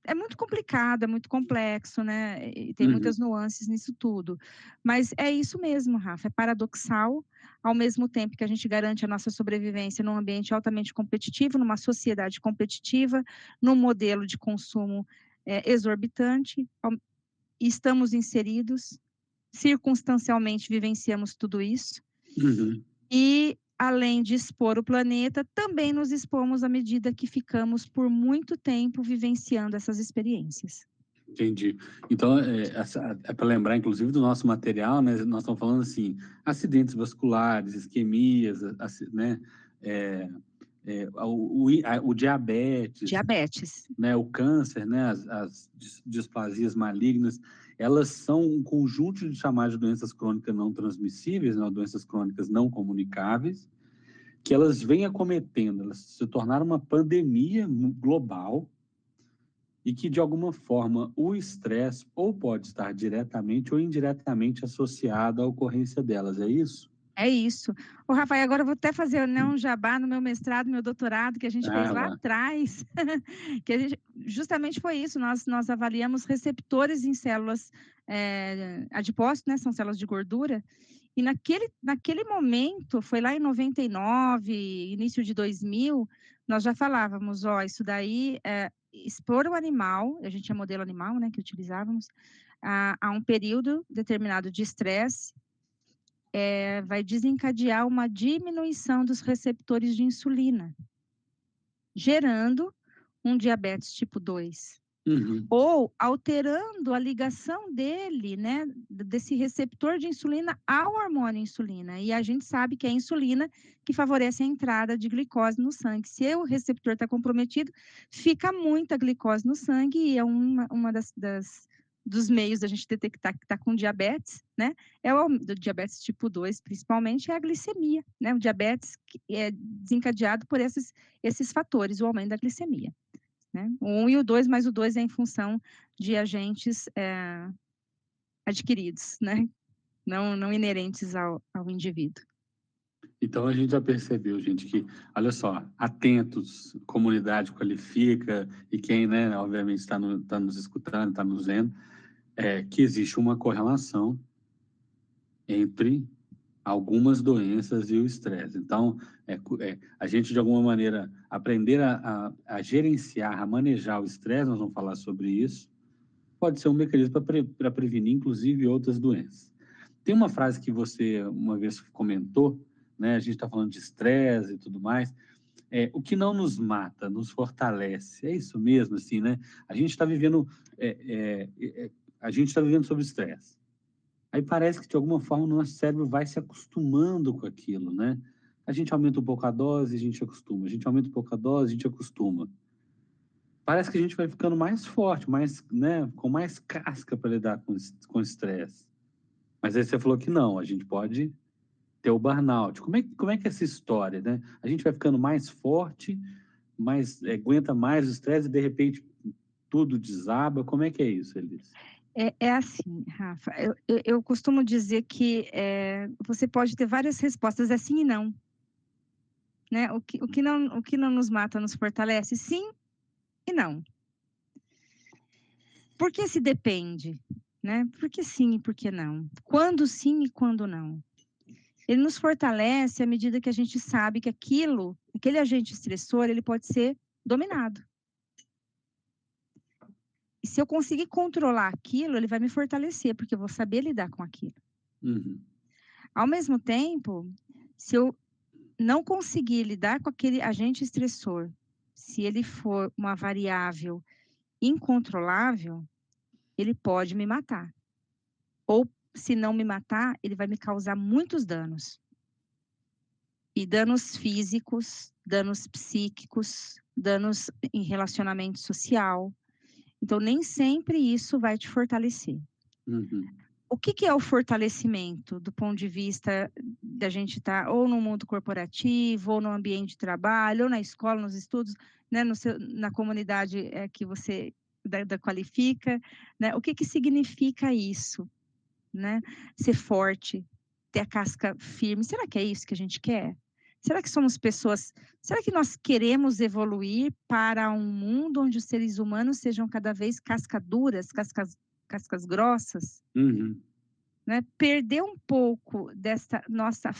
É muito complicado, é muito complexo, né? E tem Uhum. muitas nuances nisso tudo. Mas é isso mesmo, Rafa, é paradoxal, ao mesmo tempo que a gente garante a nossa sobrevivência num ambiente altamente competitivo, numa sociedade competitiva, num modelo de consumo exorbitante, estamos inseridos, circunstancialmente vivenciamos tudo isso, Uhum. e além de expor o planeta, também nos expomos à medida que ficamos por muito tempo vivenciando essas experiências. Entendi. Então, para lembrar, inclusive, do nosso material, né? Nós estamos falando assim, acidentes vasculares, isquemias, né? O diabetes, Diabetes. né? O câncer, né? As displasias malignas, elas são um conjunto de chamadas de doenças crônicas não transmissíveis, né? Doenças crônicas não comunicáveis, que elas vêm acometendo, elas se tornaram uma pandemia global, e que, de alguma forma, o estresse ou pode estar diretamente ou indiretamente associado à ocorrência delas, é isso? É isso. Ô, Rafael, agora eu vou até fazer, né, um jabá no meu mestrado, meu doutorado, que a gente fez Ah, lá lá. atrás, que a gente, justamente foi isso, nós avaliamos receptores em células adipócitos, né, são células de gordura, e naquele momento, foi lá em 99, início de 2000, nós já falávamos, ó, isso daí, expor o animal, a gente tinha modelo animal, né, que utilizávamos, a um período determinado de estresse, vai desencadear uma diminuição dos receptores de insulina, gerando um diabetes tipo 2. Uhum. ou alterando a ligação dele, né, desse receptor de insulina ao hormônio insulina. E a gente sabe que é a insulina que favorece a entrada de glicose no sangue. Se o receptor está comprometido, fica muita glicose no sangue e é uma dos meios da gente detectar que está com diabetes, né? Do diabetes tipo 2, principalmente, é a glicemia, né? O diabetes é desencadeado por esses fatores, o aumento da glicemia. Né? O 1 e o 2, mas o 2 é em função de agentes adquiridos, né? Não inerentes ao indivíduo. Então a gente já percebeu, gente, que, olha só, atentos, comunidade qualifica, e quem, né, obviamente tá nos escutando, está nos vendo, que existe uma correlação entre algumas doenças e o estresse. Então, a gente, de alguma maneira, aprender a gerenciar, a manejar o estresse, nós vamos falar sobre isso, pode ser um mecanismo para prevenir, inclusive, outras doenças. Tem uma frase que você uma vez comentou, né? A gente está falando de estresse e tudo mais. O que não nos mata, nos fortalece. É isso mesmo, assim, né? A gente está vivendo, a gente está vivendo sob estresse. Aí parece que, de alguma forma, o nosso cérebro vai se acostumando com aquilo, né? A gente aumenta um pouco a dose, a gente acostuma. A gente aumenta um pouco a dose, a gente acostuma. Parece que a gente vai ficando mais forte, mais, né, com mais casca para lidar com estresse. Mas aí você falou que não, a gente pode ter o burnout. Como é que é essa história, né? A gente vai ficando mais forte, aguenta mais o estresse e, de repente, tudo desaba. Como é que é isso, Elis? É assim, Rafa, eu costumo dizer que você pode ter várias respostas, é sim e não. Né? O que não nos mata nos fortalece? Sim e não. Por que se depende? Né? Por que sim e por que não? Quando sim e quando não? Ele nos fortalece à medida que a gente sabe que aquele agente estressor, ele pode ser dominado. E se eu conseguir controlar aquilo, ele vai me fortalecer, porque eu vou saber lidar com aquilo. Uhum. Ao mesmo tempo, se eu não conseguir lidar com aquele agente estressor, se ele for uma variável incontrolável, ele pode me matar. Ou, se não me matar, ele vai me causar muitos danos. E danos físicos, danos psíquicos, danos em relacionamento social. Então, nem sempre isso vai te fortalecer. Uhum. O que é o fortalecimento do ponto de vista da gente estar ou no mundo corporativo, ou no ambiente de trabalho, ou na escola, nos estudos, né, na comunidade que você da qualifica, né? O que significa isso, né? Ser forte, ter a casca firme. Será que é isso que a gente quer? Será que somos pessoas? Será que nós queremos evoluir para um mundo onde os seres humanos sejam cada vez cascaduras, cascas grossas? Uhum. Né? Perder um pouco dessa nossa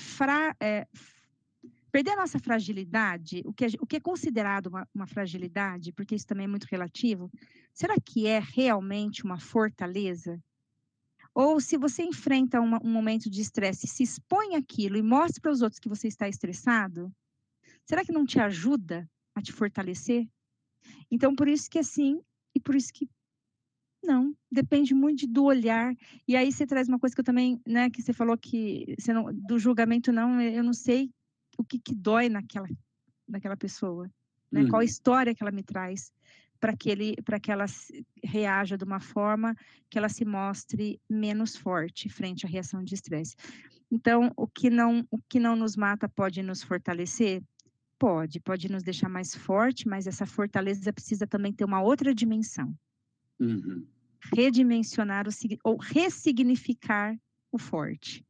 perder a nossa fragilidade, o que é considerado uma fragilidade, porque isso também é muito relativo, será que é realmente uma fortaleza? Ou se você enfrenta um momento de estresse, se expõe aquilo e mostra para os outros que você está estressado, será que não te ajuda a te fortalecer? Então, por isso que assim, e por isso que não, depende muito do olhar. E aí você traz uma coisa que eu também, né, que você falou que você não, do julgamento não, eu não sei o que dói naquela pessoa, né? Qual a Uhum. história que ela me traz para que ela reaja de uma forma que ela se mostre menos forte frente à reação de estresse. Então, o que não nos mata pode nos fortalecer? Pode nos deixar mais forte, mas essa fortaleza precisa também ter uma outra dimensão. Uhum. Redimensionar ou ressignificar o forte.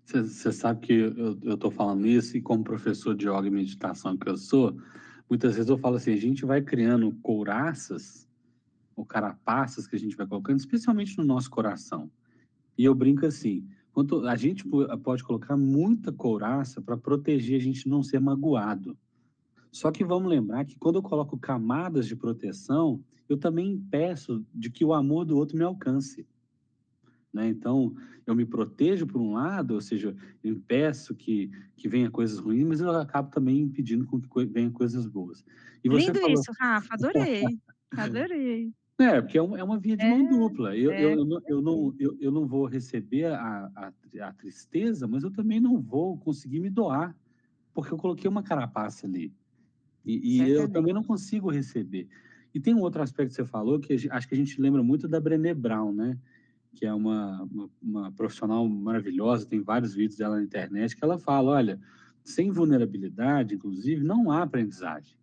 Você sabe que eu estou falando isso, e como professor de yoga e meditação que eu sou, muitas vezes eu falo assim, a gente vai criando couraças ou carapaças que a gente vai colocando, especialmente no nosso coração. E eu brinco assim, quanto a gente pode colocar muita couraça para proteger a gente não ser magoado. Só que vamos lembrar que quando eu coloco camadas de proteção, eu também peço de que o amor do outro me alcance. Né? Então, eu me protejo por um lado, ou seja, eu impeço que venha coisas ruins, mas eu acabo também impedindo com que venha coisas boas. E você Lindo falou, isso, Rafa, adorei. Adorei. Porque é uma via de É, mão dupla. com certeza. Eu não vou receber a tristeza, mas eu também não vou conseguir me doar, porque eu coloquei uma carapaça ali. E eu também Certamente. não consigo receber. E tem um outro aspecto que você falou, que acho que a gente lembra muito da Brené Brown, né? Que é uma profissional maravilhosa, tem vários vídeos dela na internet, que ela fala, olha, sem vulnerabilidade, inclusive, não há aprendizagem.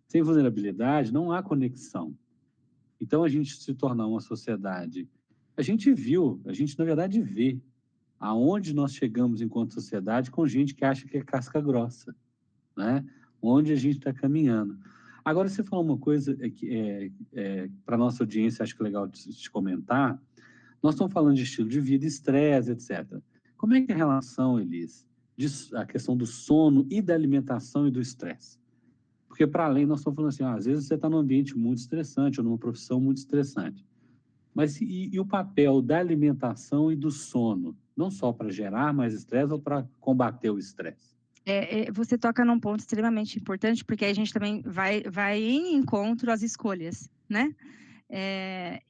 Sem vulnerabilidade, não há conexão. Então, a gente se tornar uma sociedade... A gente, na verdade, vê aonde nós chegamos enquanto sociedade com gente que acha que é casca grossa, né? Onde a gente está caminhando. Agora, você falou uma coisa que para a nossa audiência, acho que é legal de comentar. Nós estamos falando de estilo de vida, estresse, etc. Como é que é a relação, Elis, a questão do sono e da alimentação e do estresse? Porque, para além, nós estamos falando assim, às vezes você está num ambiente muito estressante ou numa profissão muito estressante. Mas e o papel da alimentação e do sono? Não só para gerar mais estresse ou para combater o estresse? Você toca num ponto extremamente importante, porque aí a gente também vai em encontro às escolhas, né?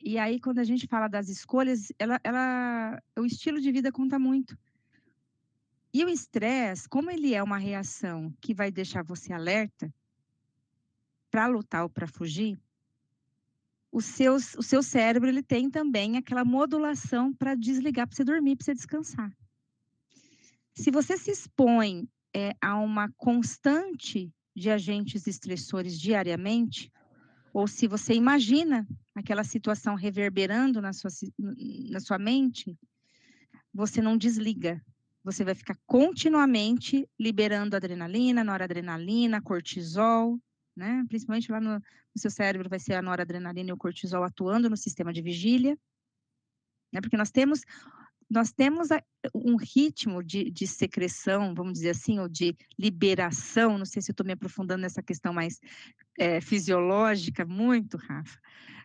E aí, quando a gente fala das escolhas, o estilo de vida conta muito. E o estresse, como ele é uma reação que vai deixar você alerta para lutar ou para fugir, o seu cérebro ele tem também aquela modulação para desligar, para você dormir, para você descansar. Se você se expõe a uma constante de agentes estressores diariamente, ou se você imagina aquela situação reverberando na sua mente, você não desliga. Você vai ficar continuamente liberando adrenalina, noradrenalina, cortisol, né? Principalmente lá no seu cérebro vai ser a noradrenalina e o cortisol atuando no sistema de vigília, né? Porque nós temos um ritmo de secreção, vamos dizer assim, ou de liberação, não sei se eu estou me aprofundando nessa questão mais fisiológica, muito, Rafa,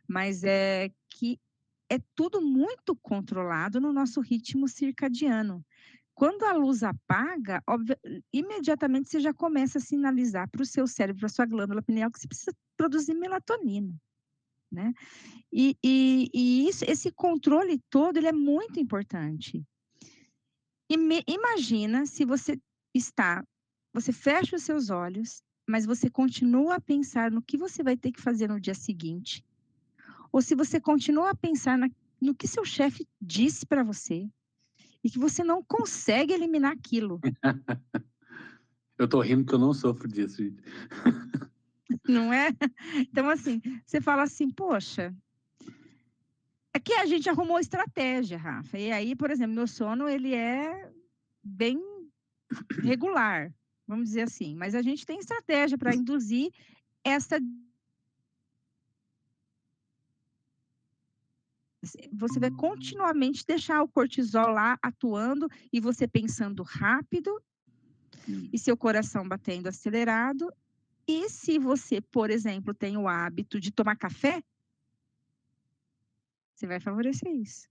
mas é que é tudo muito controlado no nosso ritmo circadiano. Quando a luz apaga, imediatamente você já começa a sinalizar para o seu cérebro, para a sua glândula pineal, que você precisa produzir melatonina, né? Esse controle todo, ele é muito importante. Imagina se você fecha os seus olhos, mas você continua a pensar no que você vai ter que fazer no dia seguinte, ou se você continua a pensar no que seu chefe disse para você, e que você não consegue eliminar aquilo, Eu tô rindo porque eu não sofro disso, gente. não é? Então, assim, você fala assim, poxa, aqui a gente arrumou estratégia, Rafa. E aí, por exemplo, meu sono, ele é bem regular, vamos dizer assim. Mas a gente tem estratégia para induzir essa... Você vai continuamente deixar o cortisol lá atuando e você pensando rápido e seu coração batendo acelerado. E se você, por exemplo, tem o hábito de tomar café, você vai favorecer isso.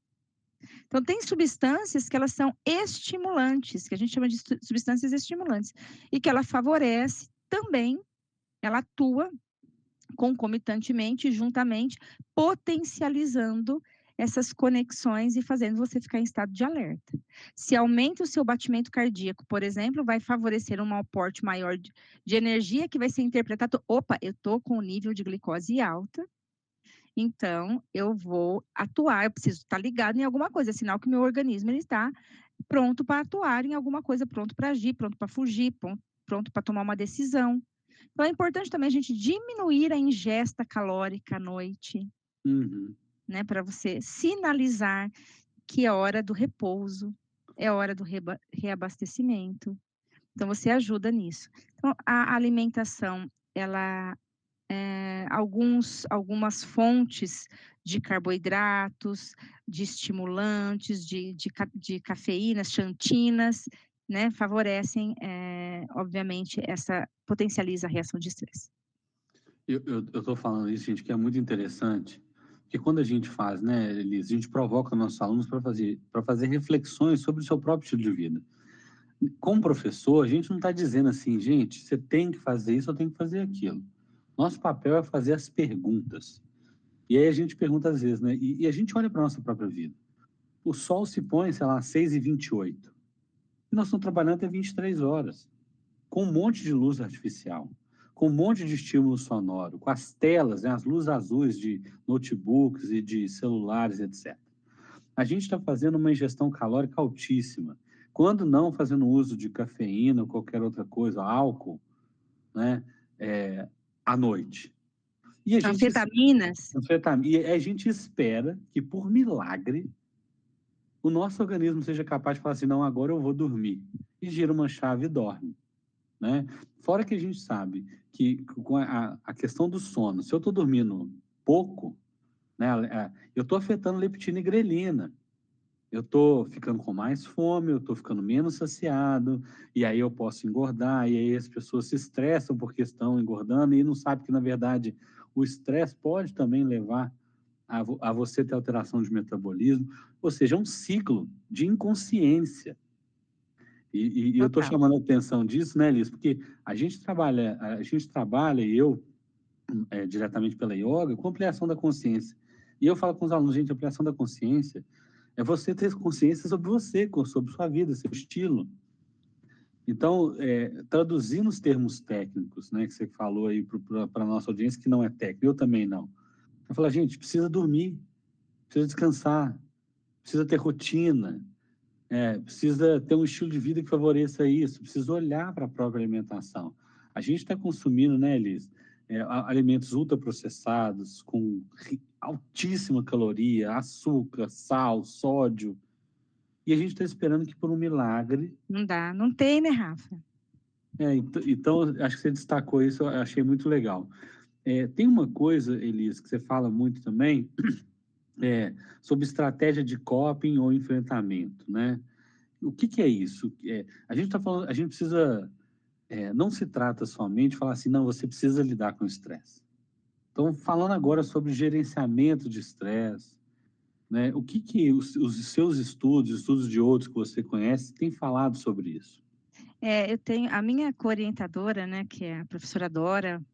Então, tem substâncias que elas são estimulantes, que a gente chama de substâncias estimulantes, e que ela favorece também, ela atua concomitantemente, juntamente, potencializando essas conexões e fazendo você ficar em estado de alerta. Se aumenta o seu batimento cardíaco, por exemplo, vai favorecer um aporte maior de energia que vai ser interpretado, opa, eu estou com o nível de glicose alta, então eu vou atuar, eu preciso estar ligado em alguma coisa, é sinal que meu organismo ele está pronto para atuar em alguma coisa, pronto para agir, pronto para fugir, pronto para tomar uma decisão. Então, é importante também a gente diminuir a ingesta calórica à noite, né? Para você sinalizar que é hora do repouso, é hora do reabastecimento. Então, você ajuda nisso. Então, a alimentação, ela... algumas fontes de carboidratos, de estimulantes, de cafeínas, xantinas, né, favorecem, obviamente, potencializa a reação de estresse. Eu estou falando isso, gente, que é muito interessante, porque quando a gente faz, né, Elis, a gente provoca nossos alunos para fazer reflexões sobre o seu próprio estilo de vida. Como professor, a gente não está dizendo assim, gente, você tem que fazer isso ou tem que fazer aquilo. Nosso papel é fazer as perguntas. E aí a gente pergunta às vezes, né? E a gente olha para a nossa própria vida. O sol se põe, sei lá, às 6h28. E nós estamos trabalhando até 23 horas, com um monte de luz artificial, com um monte de estímulo sonoro, com as telas, né, as luzes azuis de notebooks e de celulares, etc. A gente está fazendo uma ingestão calórica altíssima. Quando não fazendo uso de cafeína ou qualquer outra coisa, álcool, né, à noite. E a gente, Anfetaminas. e a gente espera que, por milagre, o nosso organismo seja capaz de falar assim, não, agora eu vou dormir. E gira uma chave e dorme. Né? Fora que a gente sabe que com a questão do sono, se eu estou dormindo pouco, né, eu estou afetando leptina e grelina. Eu estou ficando com mais fome, eu estou ficando menos saciado, e aí eu posso engordar, e aí as pessoas se estressam porque estão engordando e não sabem que, na verdade, o estresse pode também levar a você ter alteração de metabolismo, ou seja, é um ciclo de inconsciência. E eu estou Total. chamando a atenção disso, né, Liz? Porque a gente trabalha, e eu, diretamente pela yoga, com ampliação da consciência. E eu falo com os alunos, gente, ampliação da consciência é você ter consciência sobre você, sobre sua vida, seu estilo. Então, traduzindo os termos técnicos, né, que você falou aí para a nossa audiência, que não é técnico, eu também não. Eu falo, gente, precisa dormir, precisa descansar, precisa ter rotina, precisa ter um estilo de vida que favoreça isso, precisa olhar para a própria alimentação. A gente está consumindo, né, Elis, alimentos ultraprocessados, com altíssima caloria, açúcar, sal, sódio, e a gente está esperando que por um milagre... Não dá, não tem, né, Rafa? Então, acho que você destacou isso, eu achei muito legal. Tem uma coisa, Elis, que você fala muito também, sobre estratégia de coping ou enfrentamento, né? O que é isso? A gente está falando, a gente precisa, não se trata somente de falar assim, não, você precisa lidar com o estresse. Então, falando agora sobre gerenciamento de estresse, né? O que os seus estudos de outros que você conhece, têm falado sobre isso? Eu tenho a minha co-orientadora, né, que é a professora Dora,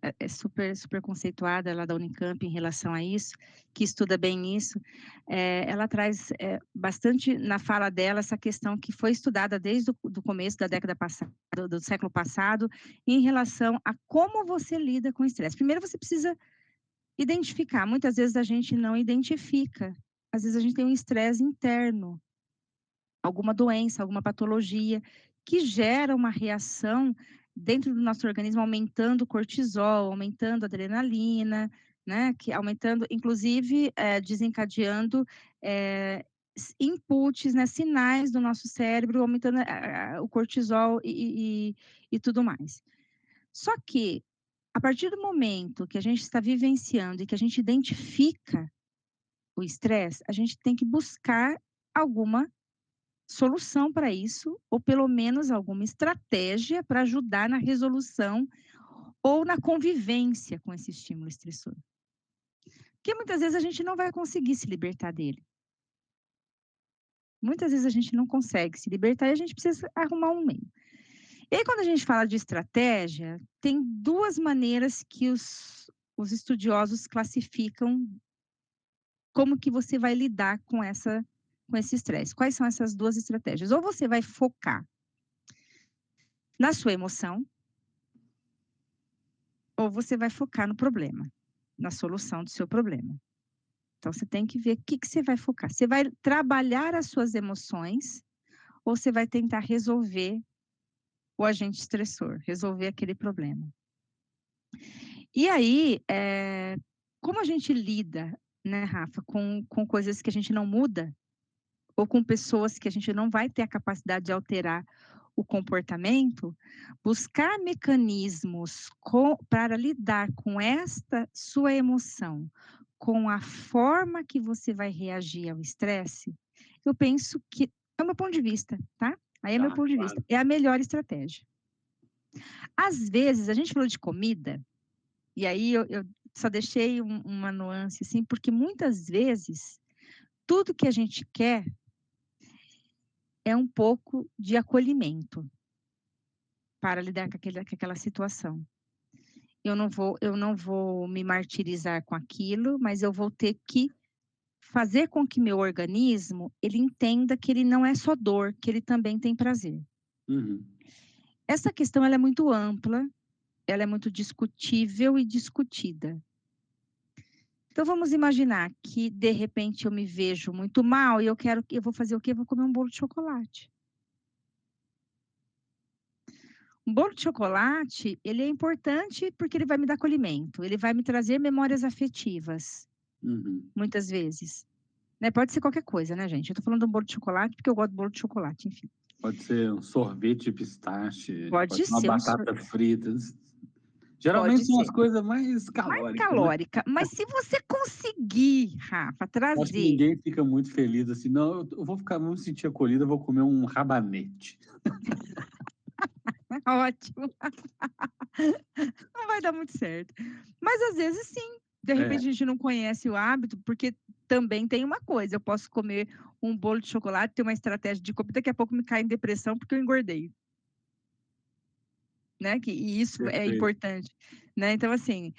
é super, super conceituada lá da Unicamp em relação a isso, que estuda bem isso. Ela traz bastante na fala dela essa questão que foi estudada desde o começo da década passada, do século passado, em relação a como você lida com o estresse. Primeiro, você precisa identificar. Muitas vezes a gente não identifica. Às vezes a gente tem um estresse interno, alguma doença, alguma patologia, que gera uma reação dentro do nosso organismo, aumentando o cortisol, aumentando a adrenalina, né? Que aumentando, inclusive, desencadeando inputs, né? Sinais do nosso cérebro, aumentando o cortisol e tudo mais. Só que, a partir do momento que a gente está vivenciando e que a gente identifica o estresse, a gente tem que buscar alguma solução para isso, ou pelo menos alguma estratégia para ajudar na resolução ou na convivência com esse estímulo estressor. Porque muitas vezes a gente não vai conseguir se libertar dele. Muitas vezes a gente não consegue se libertar e a gente precisa arrumar um meio. E aí, quando a gente fala de estratégia, tem duas maneiras que os estudiosos classificam como que você vai lidar com esse estresse. Quais são essas duas estratégias? Ou você vai focar na sua emoção, ou você vai focar no problema, na solução do seu problema. Então, você tem que ver o que você vai focar. Você vai trabalhar as suas emoções, ou você vai tentar resolver o agente estressor, resolver aquele problema. E aí, como a gente lida, né, Rafa, com coisas que a gente não muda, ou com pessoas que a gente não vai ter a capacidade de alterar o comportamento, buscar mecanismos para lidar com esta sua emoção, com a forma que você vai reagir ao estresse, eu penso que, é o meu ponto de vista, tá? Aí é meu ponto de vista, é a melhor estratégia. Às vezes, a gente falou de comida, e aí eu só deixei uma nuance, assim, porque muitas vezes, tudo que a gente quer é um pouco de acolhimento para lidar com aquela situação. eu não vou me martirizar com aquilo, mas eu vou ter que fazer com que meu organismo, ele entenda que ele não é só dor, que ele também tem prazer. Uhum. Essa questão ela é muito ampla, ela é muito discutível e discutida. Então vamos imaginar que de repente eu me vejo muito mal e eu vou fazer o quê? Eu vou comer um bolo de chocolate. Um bolo de chocolate, ele é importante porque ele vai me dar acolhimento, ele vai me trazer memórias afetivas, Uhum. muitas vezes. Né? Pode ser qualquer coisa, né, gente? Eu tô falando de um bolo de chocolate porque eu gosto de bolo de chocolate, enfim. Pode ser um sorvete de pistache, pode Pode ser uma ser batata frita. pode Geralmente são as ser. coisas mais Mais calóricas, né? calórica, mas se você conseguir, Rafa, Eu acho que trazer. ninguém fica muito feliz assim, não, eu vou ficar, vou me sentir acolhido, eu vou comer um rabanete. Ótimo, não vai dar muito certo. Mas às vezes sim, de É, repente a gente não conhece o hábito, porque também tem uma coisa, eu posso comer um bolo de chocolate, ter uma estratégia de comida, daqui a pouco me cai em depressão porque eu engordei, né? E isso é perfeito. importante, né? Então, assim,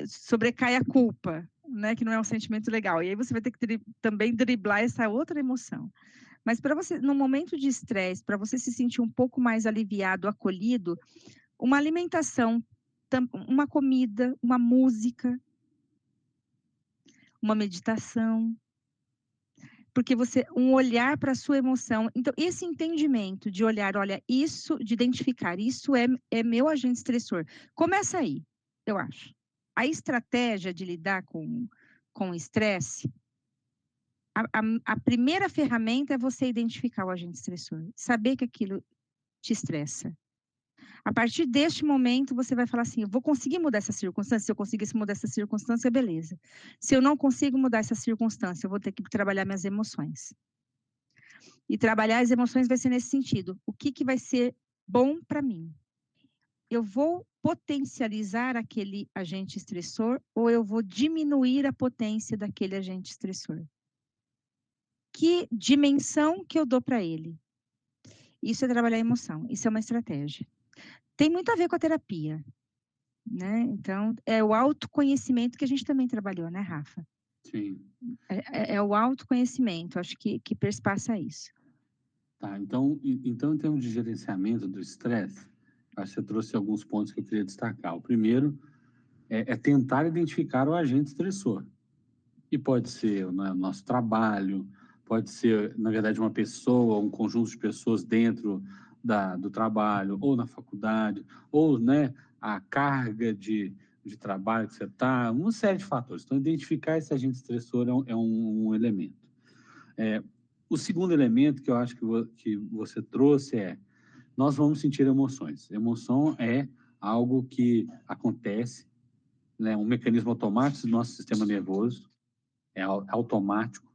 sobrecai a culpa, né? Que não é um sentimento legal. E aí você vai ter que também driblar essa outra emoção. Mas para você, no momento de estresse, para você se sentir um pouco mais aliviado, acolhido, uma alimentação, uma comida, uma música, uma meditação, porque um olhar para a sua emoção. Então, esse entendimento de olhar, olha, isso, de identificar, isso é meu agente estressor. Começa aí, eu acho. A estratégia de lidar com o estresse, a primeira ferramenta é você identificar o agente estressor, saber que aquilo te estressa. A partir deste momento, você vai falar assim: eu vou conseguir mudar essa circunstância. Se eu conseguisse mudar essa circunstância, beleza. Se eu não consigo mudar essa circunstância, eu vou ter que trabalhar minhas emoções. E trabalhar as emoções vai ser nesse sentido: o que, que vai ser bom para mim? Eu vou potencializar aquele agente estressor ou eu vou diminuir a potência daquele agente estressor? Que dimensão que eu dou para ele? Isso é trabalhar a emoção, isso é uma estratégia. Tem muito a ver com a terapia, né? Então, é o autoconhecimento que a gente também trabalhou, né, Rafa? Sim. É o autoconhecimento, acho que perspassa isso. Tá, então, em termos de gerenciamento do estresse, acho que você trouxe alguns pontos que eu queria destacar. O primeiro é tentar identificar o agente estressor. E pode ser o nosso trabalho, pode ser, na verdade, uma pessoa, um conjunto de pessoas dentro do trabalho, ou na faculdade, ou, né, a carga de trabalho que você está, uma série de fatores. Então, identificar esse agente estressor é um elemento. O segundo elemento que eu acho que você trouxe nós vamos sentir emoções. Emoção é algo que acontece, né, um mecanismo automático do nosso sistema nervoso, é automático.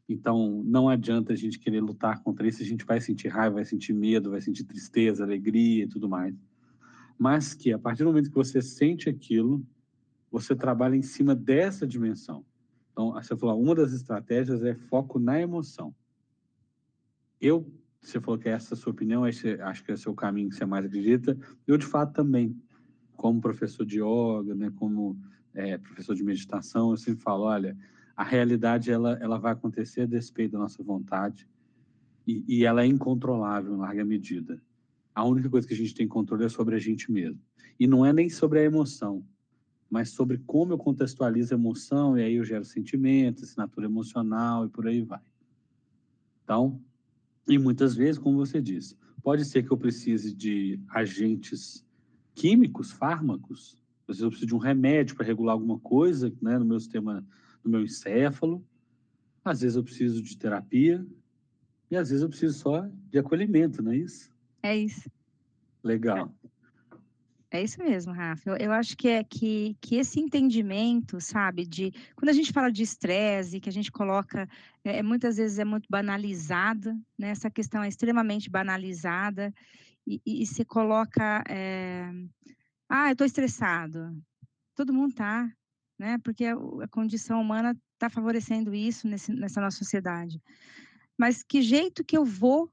Então, não adianta a gente querer lutar contra isso, a gente vai sentir raiva, vai sentir medo, vai sentir tristeza, alegria e tudo mais. Mas que, a partir do momento que você sente aquilo, você trabalha em cima dessa dimensão. Então, você falou, uma das estratégias é foco na emoção. Você falou que essa é a sua opinião, acho que esse é o caminho que você mais acredita. Eu, de fato, também, como professor de yoga, né, como professor de meditação, eu sempre falo, olha, a realidade ela vai acontecer a despeito da nossa vontade e ela é incontrolável em larga medida. A única coisa que a gente tem controle é sobre a gente mesmo. E não é nem sobre a emoção, mas sobre como eu contextualizo a emoção, e aí eu gero sentimentos, assinatura emocional e por aí vai. Então, e muitas vezes, como você disse, pode ser que eu precise de agentes químicos, fármacos, às vezes eu preciso de um remédio para regular alguma coisa, né, no meu sistema, no meu encéfalo, às vezes eu preciso de terapia, e às vezes eu preciso só de acolhimento, não é isso? É isso. Legal. É isso mesmo, Rafa. Eu acho que esse entendimento, sabe, quando a gente fala de estresse, que a gente coloca, muitas vezes é muito banalizada, né? Essa questão é extremamente banalizada e se coloca, eu estou estressado. Todo mundo tá, né? Porque a condição humana está favorecendo isso nessa nossa sociedade. Mas que jeito que eu vou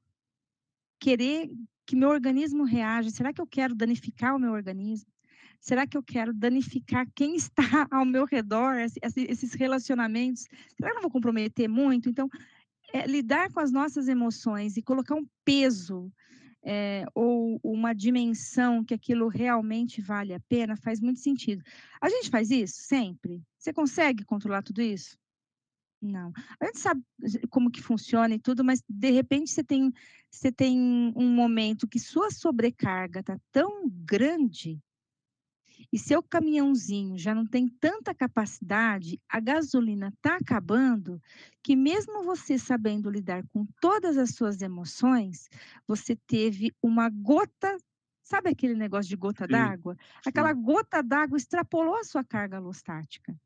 querer que meu organismo reage? Será que eu quero danificar o meu organismo? Será que eu quero danificar quem está ao meu redor, esses relacionamentos? Será que eu não vou comprometer muito? Então, lidar com as nossas emoções e colocar um peso, ou uma dimensão que aquilo realmente vale a pena, faz muito sentido. A gente faz isso sempre? Você consegue controlar tudo isso? Não. A gente sabe como que funciona e tudo, mas de repente você tem um momento que sua sobrecarga está tão grande e seu caminhãozinho já não tem tanta capacidade, a gasolina está acabando, que mesmo você sabendo lidar com todas as suas emoções, você teve uma gota, sabe aquele negócio de gota Sim, d'água? Aquela sim. gota d'água extrapolou a sua carga alostática.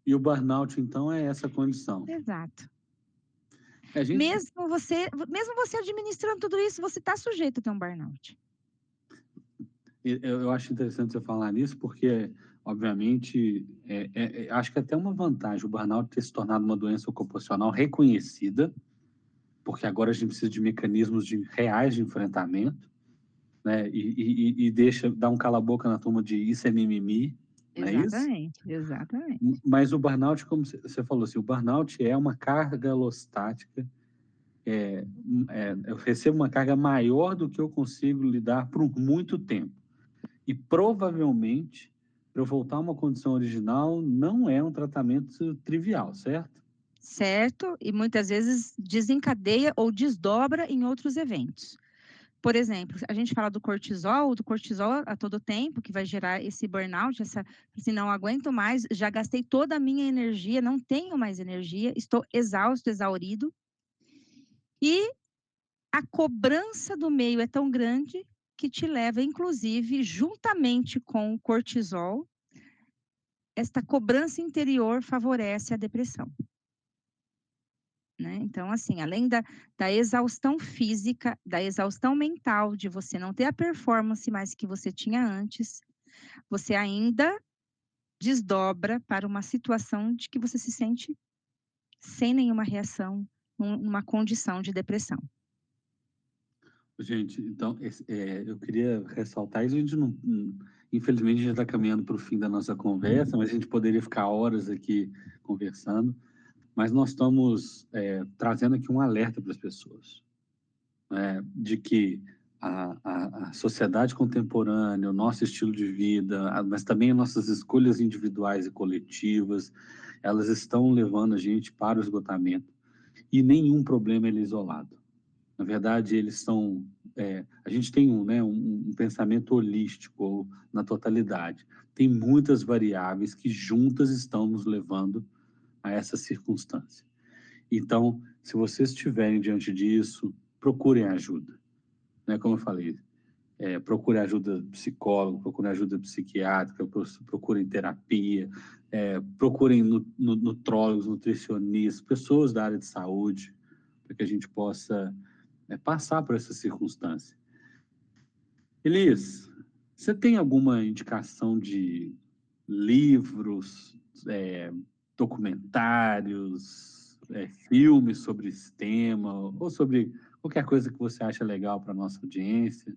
E o burnout, então, é essa condição. Exato. A gente, Mesmo você administrando tudo isso, você está sujeito a ter um burnout. eu acho interessante você falar nisso, porque, obviamente, acho que é até uma vantagem o burnout ter se tornado uma doença ocupacional reconhecida, porque agora a gente precisa de mecanismos reais de enfrentamento, né? E dá um cala-boca na turma de isso é mimimi, não é isso? Exatamente, exatamente. Mas o burnout, como você falou assim, o burnout é uma carga alostática, eu recebo uma carga maior do que eu consigo lidar por muito tempo. E provavelmente, para eu voltar a uma condição original, não é um tratamento trivial, certo? Certo? E muitas vezes desencadeia ou desdobra em outros eventos. Por exemplo, a gente fala do cortisol a todo tempo, que vai gerar esse burnout, assim, não aguento mais, já gastei toda a minha energia, não tenho mais energia, estou exausto, exaurido. E a cobrança do meio é tão grande que te leva, inclusive, juntamente com o cortisol, esta cobrança interior favorece a depressão. Né? Então, assim, além da exaustão física, da exaustão mental, de você não ter a performance mais que você tinha antes, você ainda desdobra para uma situação de que você se sente sem nenhuma reação, numa condição de depressão. Gente, então, eu queria ressaltar isso. A gente não, infelizmente, já está caminhando para o fim da nossa conversa, mas a gente poderia ficar horas aqui conversando. Mas nós estamos trazendo aqui um alerta para as pessoas, né, de que a sociedade contemporânea, o nosso estilo de vida, mas também as nossas escolhas individuais e coletivas, elas estão levando a gente para o esgotamento. E nenhum problema ele é isolado. Na verdade, eles são... a gente tem um pensamento holístico, ou na totalidade. Tem muitas variáveis que juntas estão nos levando a essa circunstância. Então, se vocês estiverem diante disso, procurem ajuda. Né? Como eu falei, procurem ajuda psicólogo, procurem ajuda psiquiátrica, procurem terapia, procurem nutrólogos, nutricionistas, pessoas da área de saúde, para que a gente possa passar por essa circunstância. Elis, você tem alguma indicação de livros, documentários, filmes sobre esse tema, ou sobre qualquer coisa que você acha legal para a nossa audiência?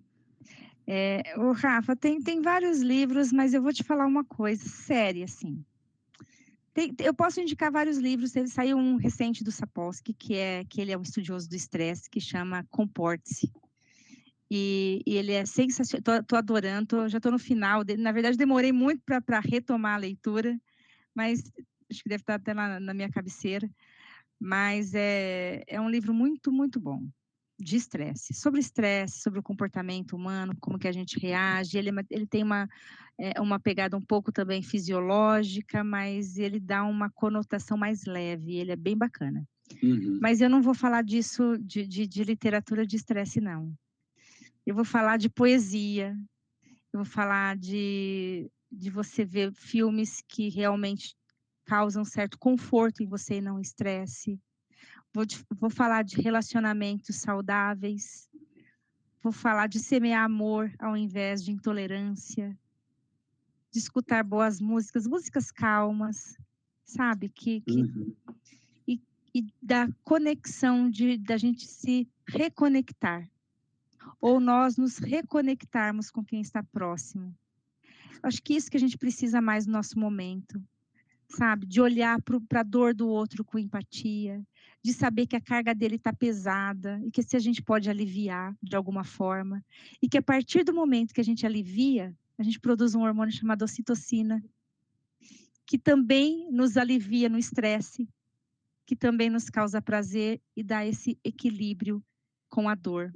O Rafa, tem vários livros, mas eu vou te falar uma coisa séria, assim. Eu posso indicar vários livros. Saiu um recente do Sapolsky, que ele é um estudioso do estresse, que chama Comporte-se. E ele é sensacional, tô adorando, já estou no final dele. Na verdade, demorei muito para retomar a leitura, mas acho que deve estar até na minha cabeceira. Mas é um livro muito, muito bom, de estresse, sobre o comportamento humano, como que a gente reage. Ele tem uma pegada um pouco também fisiológica, mas ele dá uma conotação mais leve, ele é bem bacana. Uhum. Mas eu não vou falar disso, de literatura de estresse, não. Eu vou falar de poesia, eu vou falar de você ver filmes que realmente causam certo conforto em você e não estresse. Vou falar de relacionamentos saudáveis, vou falar de semear amor ao invés de intolerância, de escutar boas músicas, músicas calmas, sabe? Uhum. E da conexão, da gente se reconectar. ou nós nos reconectarmos com quem está próximo. Acho que isso que a gente precisa mais no nosso momento, sabe? De olhar para a dor do outro com empatia, de saber que a carga dele está pesada e que se a gente pode aliviar de alguma forma. E que a partir do momento que a gente alivia, a gente produz um hormônio chamado ocitocina, que também nos alivia no estresse, que também nos causa prazer e dá esse equilíbrio com a dor,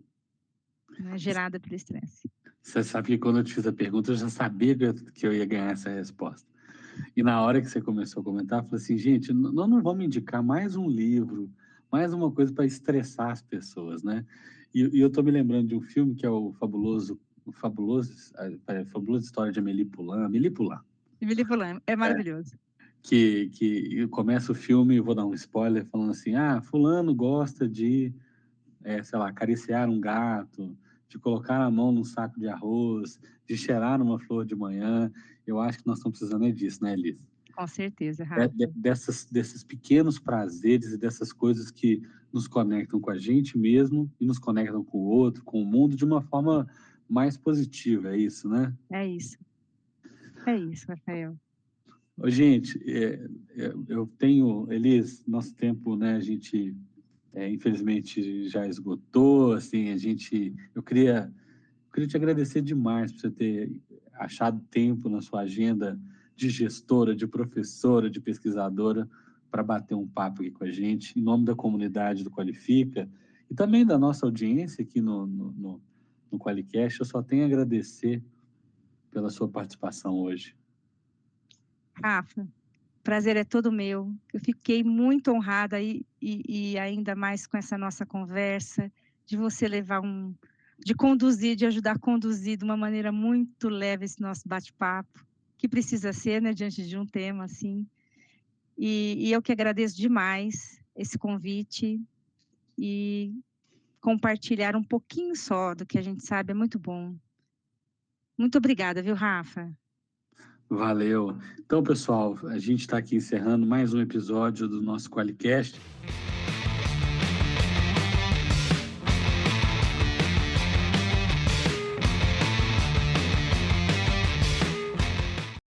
né, gerada pelo estresse. Você sabe que quando eu te fiz a pergunta, eu já sabia que eu ia ganhar essa resposta. E na hora que você começou a comentar, eu falei assim, gente, nós não vamos indicar mais um livro, mais uma coisa para estressar as pessoas, né? E eu estou me lembrando de um filme que é o Fabuloso História de Amélie Poulain. Amélie Poulain. Amélie Poulain, é maravilhoso. Que começa o filme, vou dar um spoiler, falando assim, fulano gosta de, sei lá, acariciar um gato, de colocar a mão num saco de arroz, de cheirar uma flor de manhã. Eu acho que nós estamos precisando disso, né, Elis? Com certeza, Rafa. Desses pequenos prazeres e dessas coisas que nos conectam com a gente mesmo e nos conectam com o outro, com o mundo, de uma forma mais positiva, é isso, né? É isso. É isso, Rafael. Ô, gente, eu tenho, Elis, nosso tempo, né, a gente infelizmente já esgotou, assim, eu queria te agradecer demais por você ter achado tempo na sua agenda de gestora, de professora, de pesquisadora, para bater um papo aqui com a gente, em nome da comunidade do Qualifica, e também da nossa audiência aqui no Qualicast. Eu só tenho a agradecer pela sua participação hoje. Rafa, prazer é todo meu. Eu fiquei muito honrada e ainda mais com essa nossa conversa, de você levar de conduzir, de ajudar a conduzir de uma maneira muito leve esse nosso bate-papo, que precisa ser, né, diante de um tema assim. E eu que agradeço demais esse convite e compartilhar um pouquinho só do que a gente sabe é muito bom. Muito obrigada, viu, Rafa? Valeu. Então, pessoal, a gente está aqui encerrando mais um episódio do nosso Qualicast.